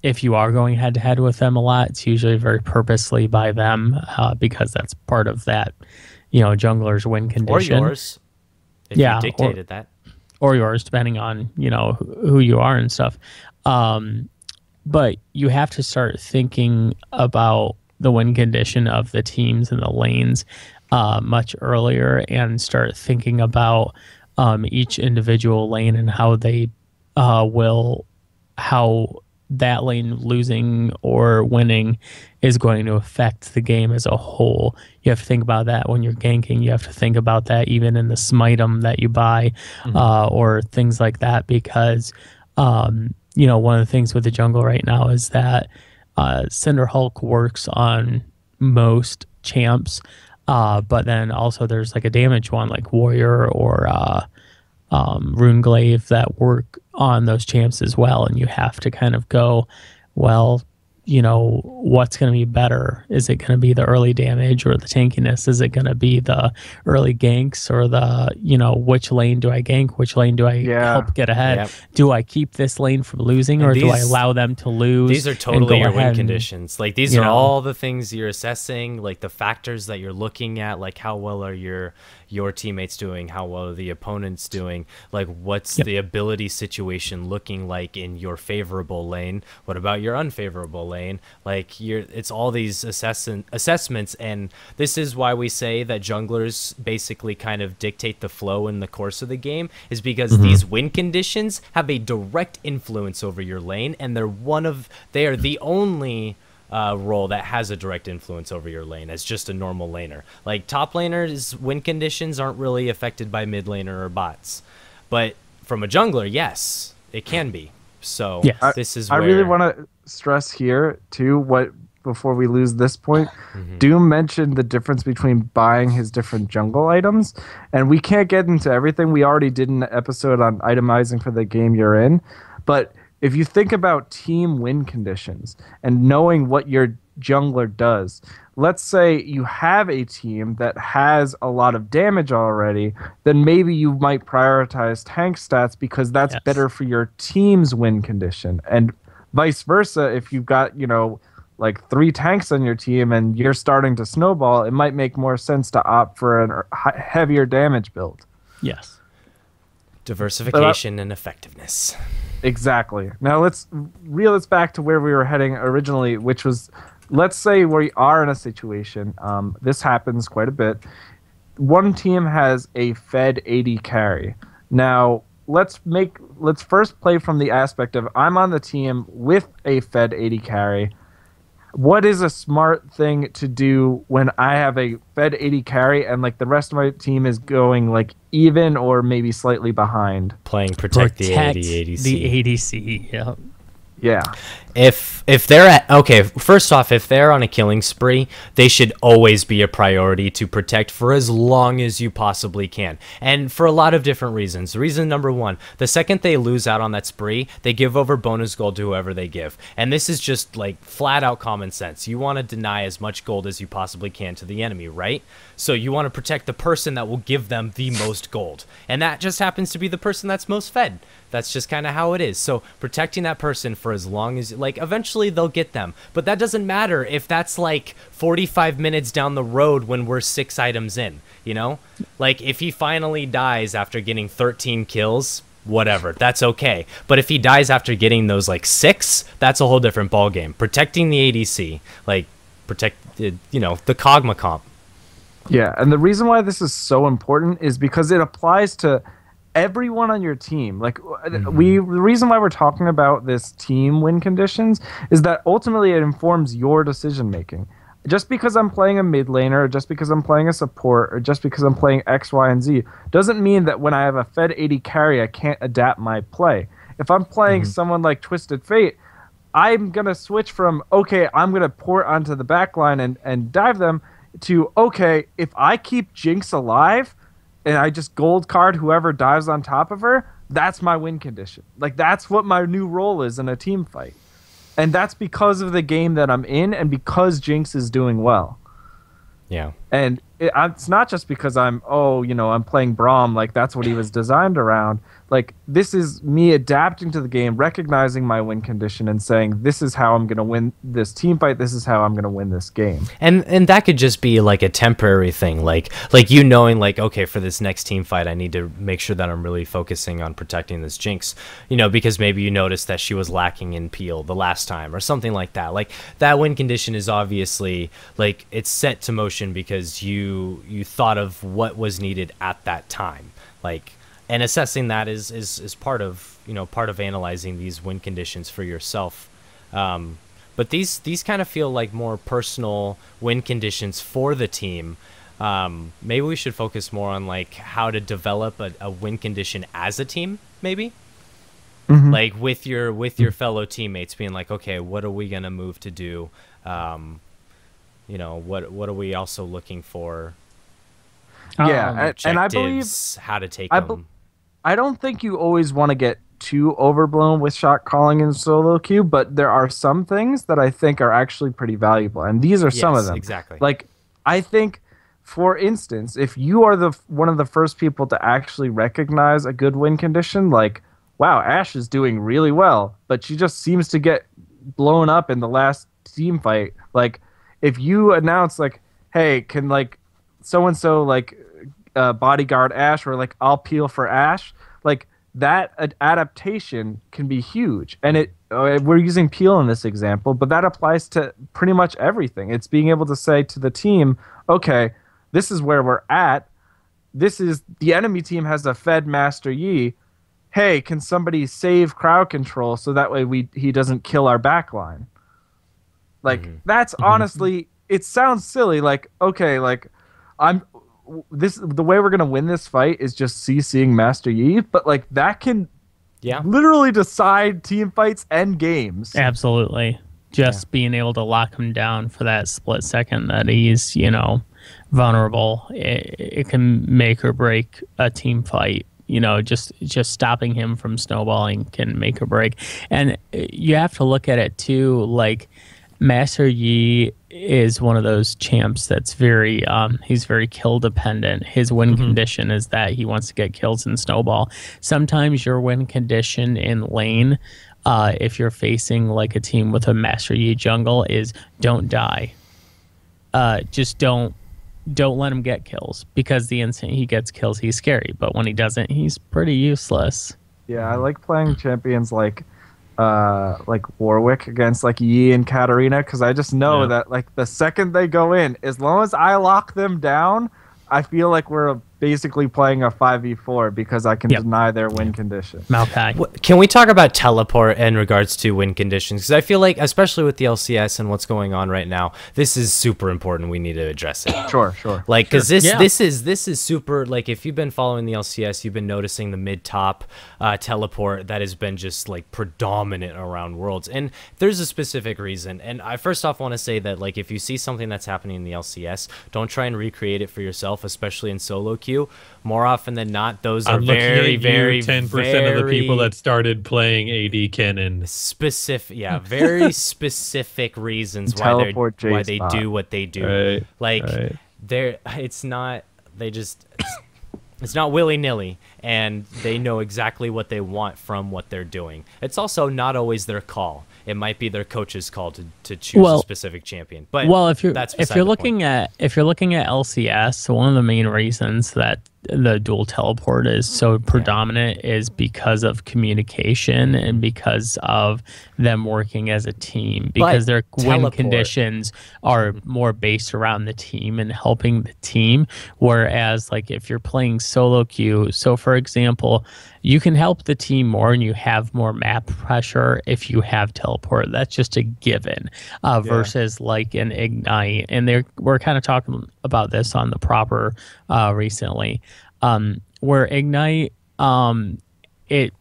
if you are going head to head with them a lot, it's usually very purposely by them because that's part of that, jungler's win condition. Or yours, if you dictated that. Or yours, depending on, who you are and stuff. But you have to start thinking about the win condition of the teams and the lanes much earlier, and start thinking about each individual lane and how they how that lane losing or winning is going to affect the game as a whole. You have to think about that when you're ganking. You have to think about that even in the smite'em that you buy, or things like that, because one of the things with the jungle right now is that Cinder Hulk works on most champs, but then also there's like a damage one like Warrior or Runeglaive that work on those champs as well, and you have to kind of go, well, what's going to be better? Is it going to be the early damage or the tankiness? Is it going to be the early ganks or the, which lane do I gank? Which lane do I help get ahead? Yep. Do I keep this lane from losing, or do I allow them to lose? These are totally your win conditions. Like these are all the things you're assessing, like the factors that you're looking at, like how well are your teammates doing, how well are the opponents doing, like what's the ability situation looking like in your favorable lane, what about your unfavorable lane, like it's all these assessments. And this is why we say that junglers basically kind of dictate the flow in the course of the game, is because these win conditions have a direct influence over your lane, and they are the only role that has a direct influence over your lane as just a normal laner. Like top laners' win conditions aren't really affected by mid laner or bots, but from a jungler, yes, it can be. So this is where I really want to stress here too, before we lose this point, Doom mentioned the difference between buying his different jungle items, and we can't get into everything. We already did an episode on itemizing for the game you're in, but if you think about team win conditions and knowing what your jungler does, let's say you have a team that has a lot of damage already, then maybe you might prioritize tank stats because that's better for your team's win condition. And vice versa, if you've got, like 3 tanks on your team and you're starting to snowball, it might make more sense to opt for a heavier damage build. Yes. Diversification and effectiveness. Exactly. Now let's reel this back to where we were heading originally, which was, let's say we are in a situation, this happens quite a bit. One team has a Fed AD carry. Now let's first play from the aspect of I'm on the team with a Fed AD carry. What is a smart thing to do when I have a Fed AD carry and like the rest of my team is going like even or maybe slightly behind? Playing protect the AD ADC. The ADC, yeah. Yeah. if they're at, okay, first off, if they're on a killing spree, they should always be a priority to protect for as long as you possibly can, and for a lot of different reasons. Reason number one, the second they lose out on that spree, they give over bonus gold to whoever they give, and this is just like flat out common sense. You want to deny as much gold as you possibly can to the enemy, right? So you want to protect the person that will give them the most gold, and that just happens to be the person that's most fed. That's just kind of how it is. So protecting that person for as long as, like, eventually they'll get them. But that doesn't matter if that's like 45 minutes down the road when we're 6 items in, you know? Like, if he finally dies after getting 13 kills, whatever, that's okay. But if he dies after getting those like 6, that's a whole different ball game. Protecting the ADC, like, protect, you know, the Kog'Maw comp. Yeah, and the reason why this is so important is because it applies to everyone on your team. Like, the reason why we're talking about this team win conditions is that ultimately it informs your decision making. Just because I'm playing a mid laner, or just because I'm playing a support, or just because I'm playing X, Y, and Z, doesn't mean that when I have a Fed 80 carry, I can't adapt my play. If I'm playing someone like Twisted Fate, I'm going to switch from, okay, I'm going to port onto the backline and dive them, to, okay, if I keep Jinx alive, and I just gold card whoever dives on top of her, that's my win condition. Like, that's what my new role is in a team fight. And that's because of the game that I'm in and because Jinx is doing well. Yeah. And it's not just because I'm playing Braum, like that's what he was designed around. Like, this is me adapting to the game, recognizing my win condition and saying, this is how I'm going to win this team fight. This is how I'm going to win this game. And that could just be like a temporary thing. Like you knowing, like, okay, for this next team fight, I need to make sure that I'm really focusing on protecting this Jinx, you know, because maybe you noticed that she was lacking in peel the last time or something like that. Like, that win condition is obviously, like, it's set to motion because you thought of what was needed at that time. Like, and assessing that is part of, you know, part of analyzing these win conditions for yourself. But these kind of feel like more personal win conditions for the team. Maybe we should focus more on like how to develop a win condition as a team, maybe. Like with your fellow teammates being like, okay, what are we gonna move to do? You know, what are we also looking for? Yeah, and I believe how to take them. I don't think you always want to get too overblown with shot calling in solo queue, but there are some things that I think are actually pretty valuable, and these are some of them. Exactly. Like, I think, for instance, if you are one of the first people to actually recognize a good win condition, like, wow, Ashe is doing really well, but she just seems to get blown up in the last team fight. Like, if you announce, like, hey, can, like, so-and-so, like, bodyguard Ashe, or, like, I'll peel for Ashe, like, that adaptation can be huge. And we're using peel in this example, but that applies to pretty much everything. It's being able to say to the team, okay, this is where we're at. This is, the enemy team has a Fed Master Yi. Hey, can somebody save crowd control so that way he doesn't kill our backline? Like, that's honestly, it sounds silly. Like, okay, like, the way we're gonna win this fight is just CCing Master Yi, but like that can literally decide team fights and games. Absolutely. Just being able to lock him down for that split second that he's, you know, vulnerable, it can make or break a team fight. You know, just stopping him from snowballing can make or break. And you have to look at it too, like, Master Yi is one of those champs that's very he's very kill dependent. His win condition is that he wants to get kills and snowball. Sometimes your win condition in lane, if you're facing like a team with a Master Yi jungle, is don't die. Just don't let him get kills, because the instant he gets kills, he's scary. But when he doesn't, he's pretty useless. Yeah, I like playing champions like Warwick against like Yi and Katarina, because I just know that like the second they go in, as long as I lock them down, I feel like we're basically playing a 5v4 because I can Yep. deny their win condition. Maokai. Can we talk about teleport in regards to win conditions? Because I feel like, especially with the LCS and what's going on right now, this is super important. We need to address it. Sure. Like, because this Yeah. this is super. Like, if you've been following the LCS, you've been noticing the mid top teleport that has been just like predominant around Worlds, and there's a specific reason. And I first off want to say that, like, if you see something that's happening in the LCS, don't try and recreate it for yourself, especially in solo queue. More often than not, those are I'm looking very, at very, you, 10% of the people very that started playing AD Kennen. specific, yeah, very specific reasons why Teleport they J-Spot. do what they do. Right, Like, right. it's not. They just. It's not willy-nilly, and they know exactly what they want from what they're doing. It's also not always their call. It might be their coach's call to choose a specific champion. But Well, that's if beside you're the looking point. at LCS, one of the main reasons that the dual teleport is so predominant is because of communication and because of them working as a team, because their win teleport- conditions are more based around the team and helping the team, whereas like if you're playing solo queue, so for example, you can help the team more and you have more map pressure if you have teleport. That's just a given versus like an Ignite. And we're kind of talking about this on the proper recently, where Ignite, it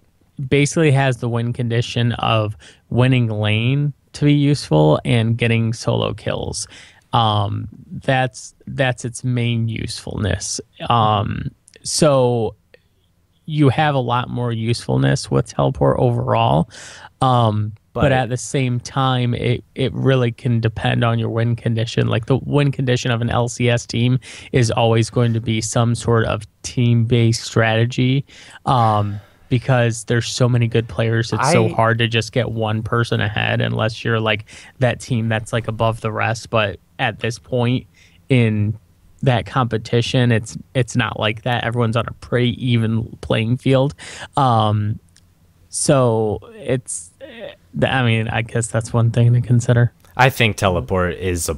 basically has the win condition of winning lane to be useful and getting solo kills. That's its main usefulness. So you have a lot more usefulness with teleport overall. But at the same time, it really can depend on your win condition. Like the win condition of an LCS team is always going to be some sort of team-based strategy. Because there's so many good players, it's so hard to just get one person ahead unless you're like that team that's like above the rest. But at this point in that competition, it's not like that. Everyone's on a pretty even playing field. So I mean, I guess that's one thing to consider. I think teleport is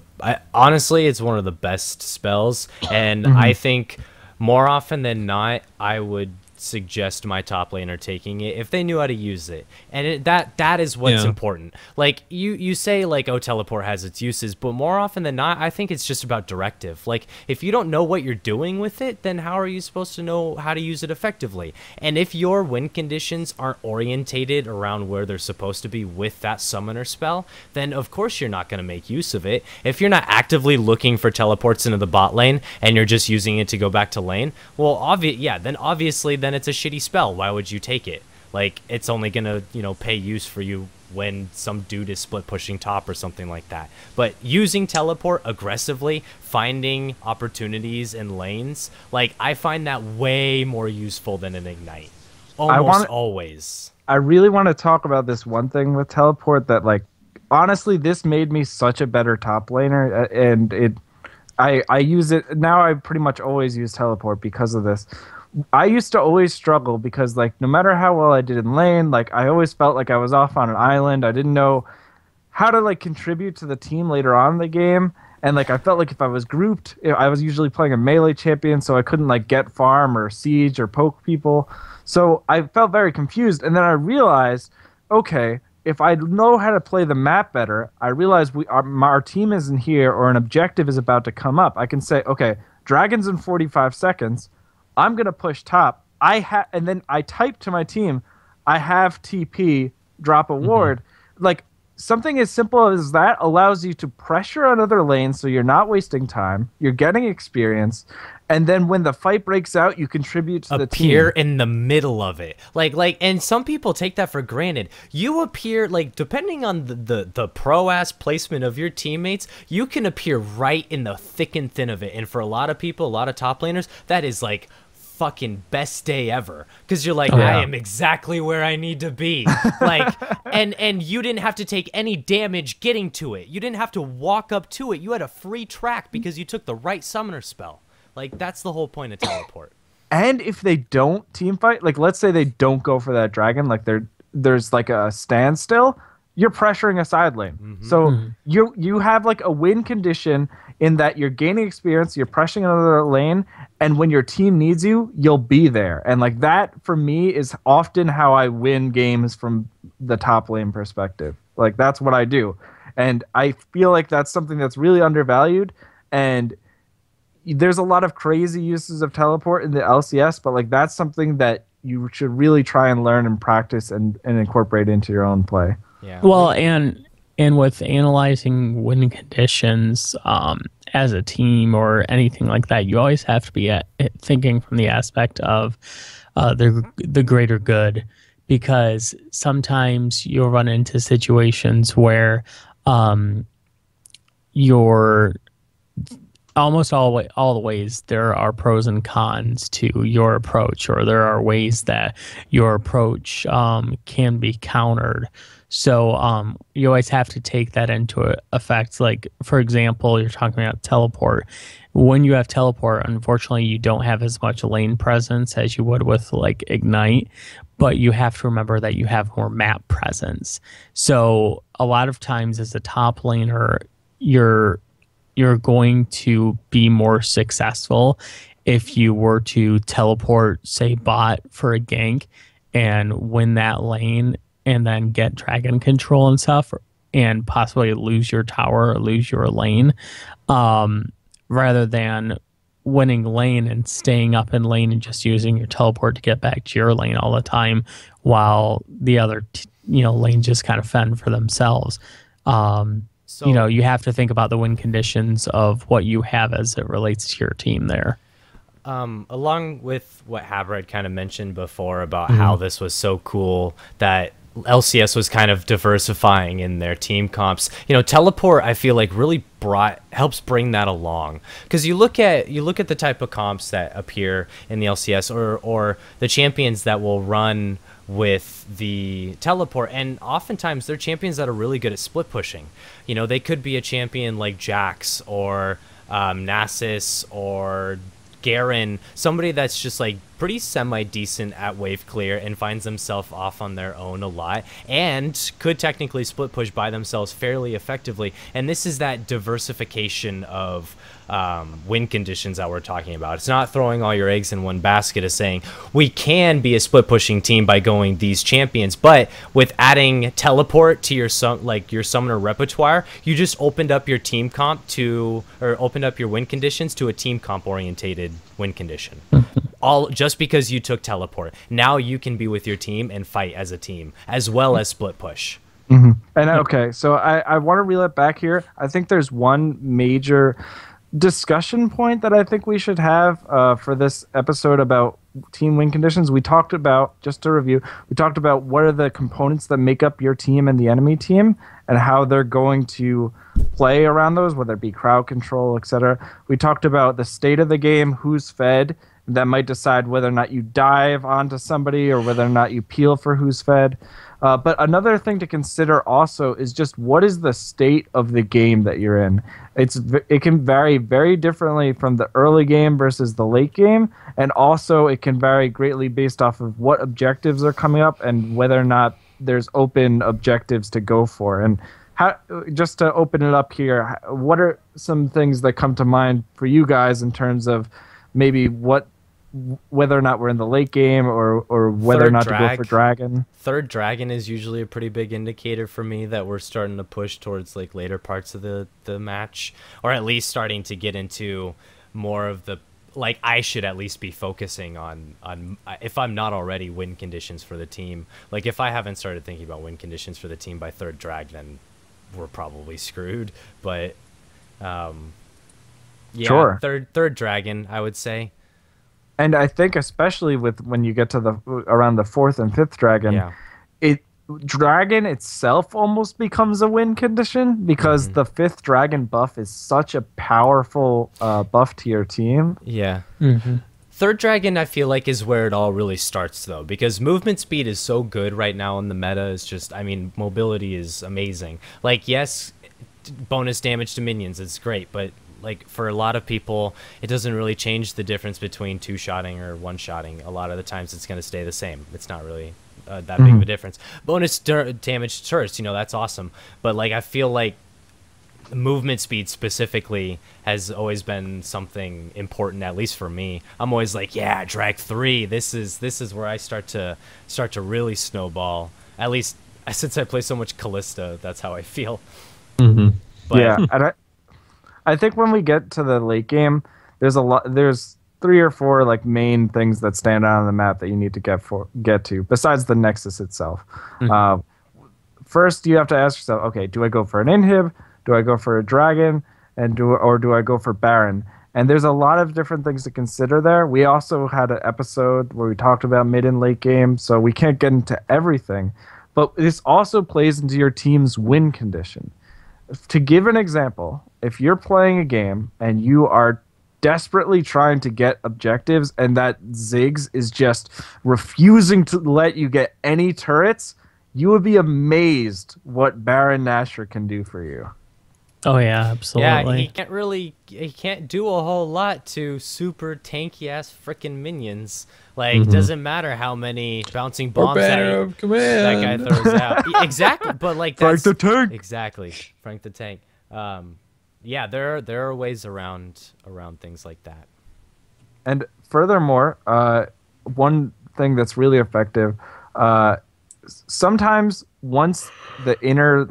honestly, it's one of the best spells, and I think more often than not, I would suggest my top laner taking it if they knew how to use it, and that is what's important. Like you say, like, oh, teleport has its uses, but more often than not, I think it's just about directive. Like, if you don't know what you're doing with it, then how are you supposed to know how to use it effectively? And if your win conditions aren't orientated around where they're supposed to be with that summoner spell, then of course you're not going to make use of it. If you're not actively looking for teleports into the bot lane and you're just using it to go back to lane, well, then obviously then it's a shitty spell. Why would you take it? Like, it's only gonna, pay use for you when some dude is split pushing top or something like that. But using teleport aggressively, finding opportunities in lanes, like, I find that way more useful than an Ignite. Always. I really want to talk about this one thing with teleport that, like, honestly, this made me such a better top laner, and I use it now. I pretty much always use teleport because of this. I used to always struggle because, like, no matter how well I did in lane, like, I always felt like I was off on an island. I didn't know how to, like, contribute to the team later on in the game. And, like, I felt like if I was grouped, I was usually playing a melee champion, so I couldn't, like, get farm or siege or poke people. So I felt very confused. And then I realized, okay, if I know how to play the map better, I realize our team isn't here or an objective is about to come up. I can say, okay, dragon's in 45 seconds. I'm going to push top. And then I type to my team, I have TP, drop a ward. Like, something as simple as that allows you to pressure on other lanes so you're not wasting time, you're getting experience, and then when the fight breaks out, you contribute to the team. Appear in the middle of it. Like, and some people take that for granted. You appear, like, depending on the pro-ass placement of your teammates, you can appear right in the thick and thin of it. And for a lot of people, a lot of top laners, that is, like, fucking best day ever, because you're like, I am exactly where I need to be. Like, and you didn't have to take any damage getting to it. You didn't have to walk up to it. You had a free track because you took the right summoner spell. Like, that's the whole point of teleport. And if they don't team fight, like, let's say they don't go for that dragon, like, there's like a standstill, you're pressuring a side lane. So you have like a win condition in that you're gaining experience, you're pressuring another lane, and when your team needs you, you'll be there. And like that for me is often how I win games from the top lane perspective. Like that's what I do. And I feel like that's something that's really undervalued. And there's a lot of crazy uses of teleport in the LCS, but like that's something that you should really try and learn and practice and incorporate into your own play. Yeah. Well, and with analyzing win conditions as a team or anything like that, you always have to be thinking from the aspect of the greater good, because sometimes you'll run into situations where you're almost all the ways there are pros and cons to your approach, or there are ways that your approach can be countered. So you always have to take that into effect. Like, for example, you're talking about teleport. When you have teleport, unfortunately, you don't have as much lane presence as you would with like Ignite, but you have to remember that you have more map presence. So a lot of times as a top laner, you're going to be more successful if you were to teleport, say, bot for a gank and win that lane and then get dragon control and stuff, and possibly lose your tower or lose your lane, rather than winning lane and staying up in lane and just using your teleport to get back to your lane all the time while the other lane just kind of fend for themselves. So, you have to think about the win conditions of what you have as it relates to your team there. Along with what Habrad kind of mentioned before about how this was so cool that LCS was kind of diversifying in their team comps, teleport I feel like really helps bring that along, because you look at the type of comps that appear in the LCS or the champions that will run with the teleport, and oftentimes they're champions that are really good at split pushing. They could be a champion like Jax or Nasus or Garen, somebody that's just like pretty semi-decent at wave clear and finds themselves off on their own a lot and could technically split push by themselves fairly effectively. And this is that diversification of win conditions that we're talking about. It's not throwing all your eggs in one basket. It's saying we can be a split pushing team by going these champions, but with adding teleport to your summoner repertoire, you just opened up your team comp opened up your win conditions to a team comp orientated win condition. All just because you took teleport. Now you can be with your team and fight as a team as well as split push. And okay, so I want to reel it back here. I think there's one major discussion point that I think we should have for this episode about team win conditions. We talked about, just to review, we talked about what are the components that make up your team and the enemy team and how they're going to play around those, whether it be crowd control, etc. We talked about the state of the game, who's fed, that might decide whether or not you dive onto somebody or whether or not you peel for who's fed. But another thing to consider also is just what is the state of the game that you're in. It can vary very differently from the early game versus the late game, and also it can vary greatly based off of what objectives are coming up and whether or not there's open objectives to go for. And just to open it up here, what are some things that come to mind for you guys in terms of maybe whether or not we're in the late game or whether or not to go for dragon? Third dragon is usually a pretty big indicator for me that we're starting to push towards like later parts of the match, or at least starting to get into more of the, like, I should at least be focusing on if I'm not already, win conditions for the team. Like if I haven't started thinking about win conditions for the team by third drag, then we're probably screwed. But yeah, sure. Third dragon, I would say. And I think especially with when you get to around the fourth and fifth dragon, dragon itself almost becomes a win condition because the fifth dragon buff is such a powerful buff to your team. Yeah. Third dragon, I feel like, is where it all really starts, though, because movement speed is so good right now in the meta. It's just, I mean, mobility is amazing. Like, yes, bonus damage to minions, it's great, but like for a lot of people, it doesn't really change the difference between two-shotting or one-shotting. A lot of the times it's going to stay the same. It's not really that big of a difference. Bonus damage turrets, that's awesome. But like I feel like movement speed specifically has always been something important, at least for me. I'm always like, yeah, drag 3. This is where I start to really snowball. At least since I play so much Callista, that's how I feel. Mm-hmm. But, yeah, and I think when we get to the late game, there's 3 or 4 like main things that stand out on the map that you need to get to besides the Nexus itself. First, you have to ask yourself, okay, do I go for an inhib? Do I go for a dragon? Or do I go for Baron? And there's a lot of different things to consider there. We also had an episode where we talked about mid and late game, so we can't get into everything. But this also plays into your team's win condition. To give an example, if you're playing a game and you are desperately trying to get objectives and that Ziggs is just refusing to let you get any turrets, you would be amazed what Baron Nashor can do for you. Oh yeah, absolutely. Yeah, he can't do a whole lot to super tanky ass freaking minions. Like, doesn't matter how many bouncing bombs that guy throws out. Exactly, but like that's Frank the Tank. Exactly, Frank the Tank. Yeah, there are ways around things like that. And furthermore, one thing that's really effective, sometimes once the inner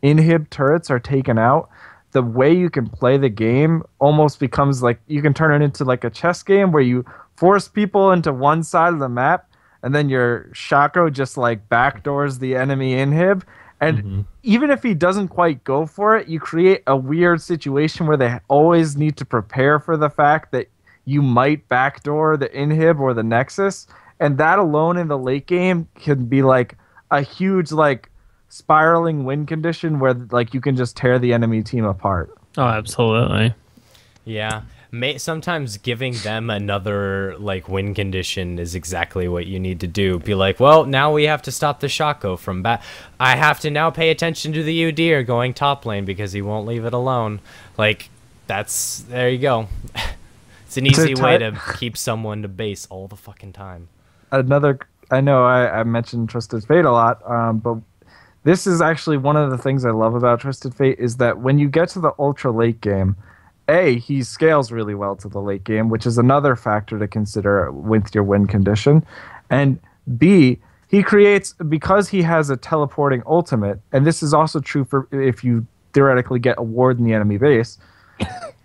inhib turrets are taken out, the way you can play the game almost becomes like you can turn it into like a chess game where you force people into one side of the map and then your Shaco just like backdoors the enemy inhib. And even if he doesn't quite go for it, you create a weird situation where they always need to prepare for the fact that you might backdoor the inhib or the Nexus. And that alone in the late game can be like a huge like spiraling win condition where like you can just tear the enemy team apart. Oh, absolutely. Yeah. Sometimes giving them another like win condition is exactly what you need to do. Be like, well, now we have to stop the Shaco from back. I have to now pay attention to the Udyr going top lane because he won't leave it alone. Like, there you go. It's an easy way to keep someone to base all the fucking time. I know I mentioned Twisted Fate a lot, but this is actually one of the things I love about Twisted Fate is that when you get to the ultra late game, he scales really well to the late game, which is another factor to consider with your win condition. And B, he creates, because he has a teleporting ultimate, and this is also true for if you theoretically get a ward in the enemy base,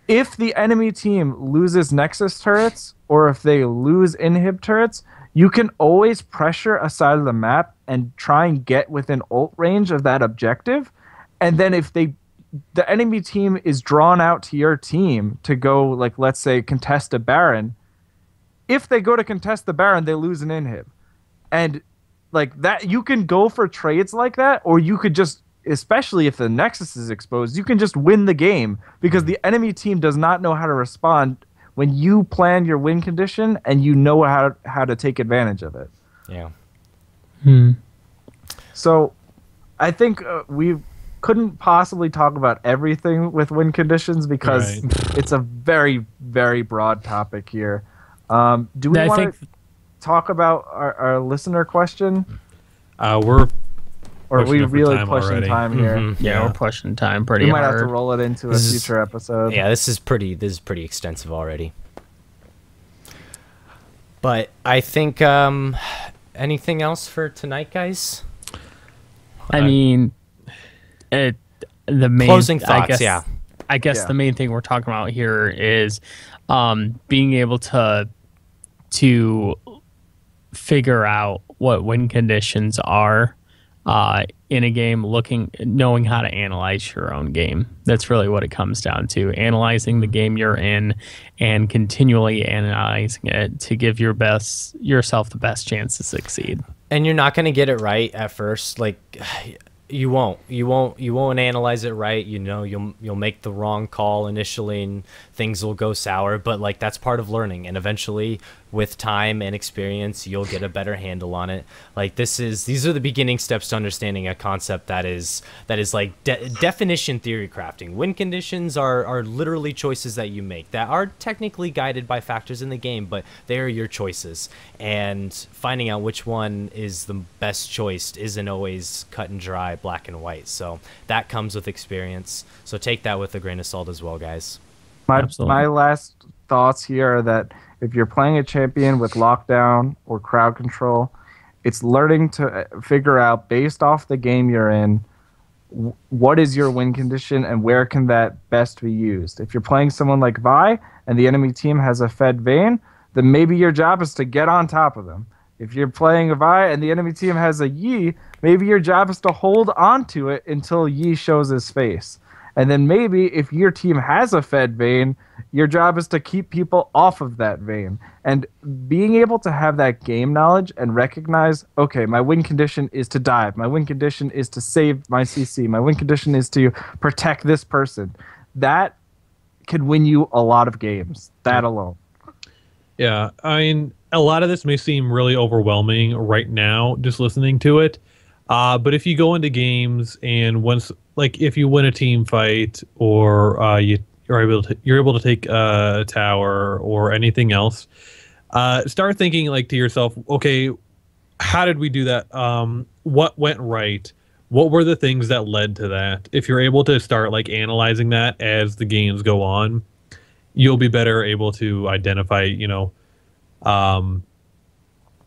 if the enemy team loses Nexus turrets, or if they lose inhib turrets, you can always pressure a side of the map and try and get within ult range of that objective. And then if the enemy team is drawn out to your team to go, like, let's say, contest a Baron, if they go to contest the Baron, they lose an inhib. And, like, that, you can go for trades like that, or you could just, especially if the Nexus is exposed, you can just win the game because the enemy team does not know how to respond when you plan your win condition and you know how to take advantage of it. Yeah. So I think we couldn't possibly talk about everything with win conditions because it's a very, very broad topic here. Do we want to talk about our listener question? We're Or are we really pushing time here? Yeah, we're pushing time pretty We hard. might have to roll it into a future episode. Yeah, this is pretty extensive already. But I think anything else for tonight, guys? I mean, the main closing thoughts. I guess the main thing we're talking about here is being able to figure out what win conditions are in a game, knowing how to analyze your own game. That's really what it comes down to. Analyzing the game you're in and continually analyzing it to give yourself the best chance to succeed. And you're not going to get it right at first. Like, You won't analyze it right. You know, you'll make the wrong call initially and things will go sour, but like that's part of learning, and eventually with time and experience you'll get a better handle on it. Like these are the beginning steps to understanding a concept that is like definition theory crafting. Win conditions are literally choices that you make that are technically guided by factors in the game, but they are your choices, and finding out which one is the best choice isn't always cut and dry, black and white. So that comes with experience, so take that with a grain of salt as well, guys. My last thoughts here are that if you're playing a champion with lockdown or crowd control, it's learning to figure out, based off the game you're in, what is your win condition and where can that best be used. If you're playing someone like Vi and the enemy team has a Fed Vayne, then maybe your job is to get on top of them. If you're playing a Vi and the enemy team has a Yi, maybe your job is to hold on to it until Yi shows his face. And then maybe if your team has a Fed Vayne, your job is to keep people off of that Vayne. And being able to have that game knowledge and recognize, okay, my win condition is to dive. My win condition is to save my CC. My win condition is to protect this person. That could win you a lot of games, that alone. Yeah, I mean, a lot of this may seem really overwhelming right now, just listening to it. But if you go into games and once, like, if you win a team fight or you're able to take a tower or anything else, start thinking like to yourself, okay, how did we do that? What went right? What were the things that led to that? If you're able to start like analyzing that as the games go on, you'll be better able to identify,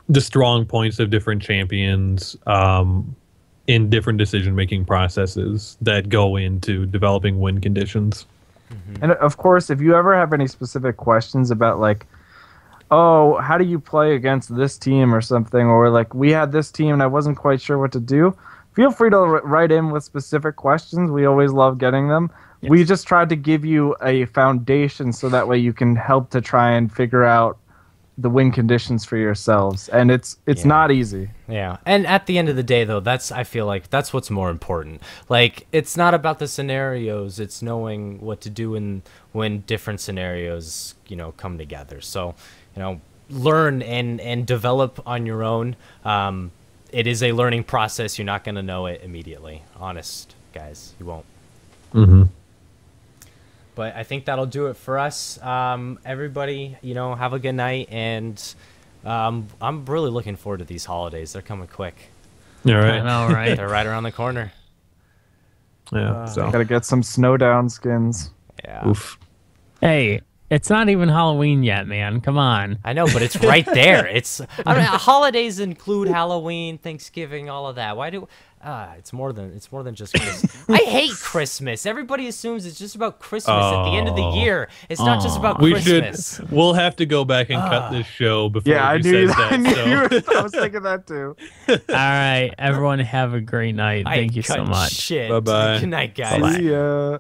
the strong points of different champions in different decision-making processes that go into developing win conditions. Mm-hmm. And of course, if you ever have any specific questions about like, oh, how do you play against this team or something, or like we had this team and I wasn't quite sure what to do, feel free to write in with specific questions. We always love getting them. Yes. We just tried to give you a foundation so that way you can help to try and figure out the win conditions for yourselves, and it's not easy. Yeah, and at the end of the day, though, I feel like that's what's more important. Like, it's not about the scenarios; it's knowing what to do when different scenarios, come together. So, learn and develop on your own. It is a learning process. You're not going to know it immediately. Honest, guys, you won't. Mm-hmm. But I think that'll do it for us. Everybody, have a good night, and I'm really looking forward to these holidays. They're coming quick. All right. I know, right? They're right around the corner. Yeah. So gotta get some Snowdown skins. Yeah. Oof. Hey, it's not even Halloween yet, man. Come on. I know, but it's right there. Holidays include Halloween, Thanksgiving, all of that. Why do? It's more than just Christmas. I hate Christmas. Everybody assumes it's just about Christmas at the end of the year. It's not just about Christmas. We'll have to go back and cut this show before he says that. I was thinking that too. All right, everyone, have a great night. Thank you so much. Shit. Bye-bye. Good night, guys. See ya.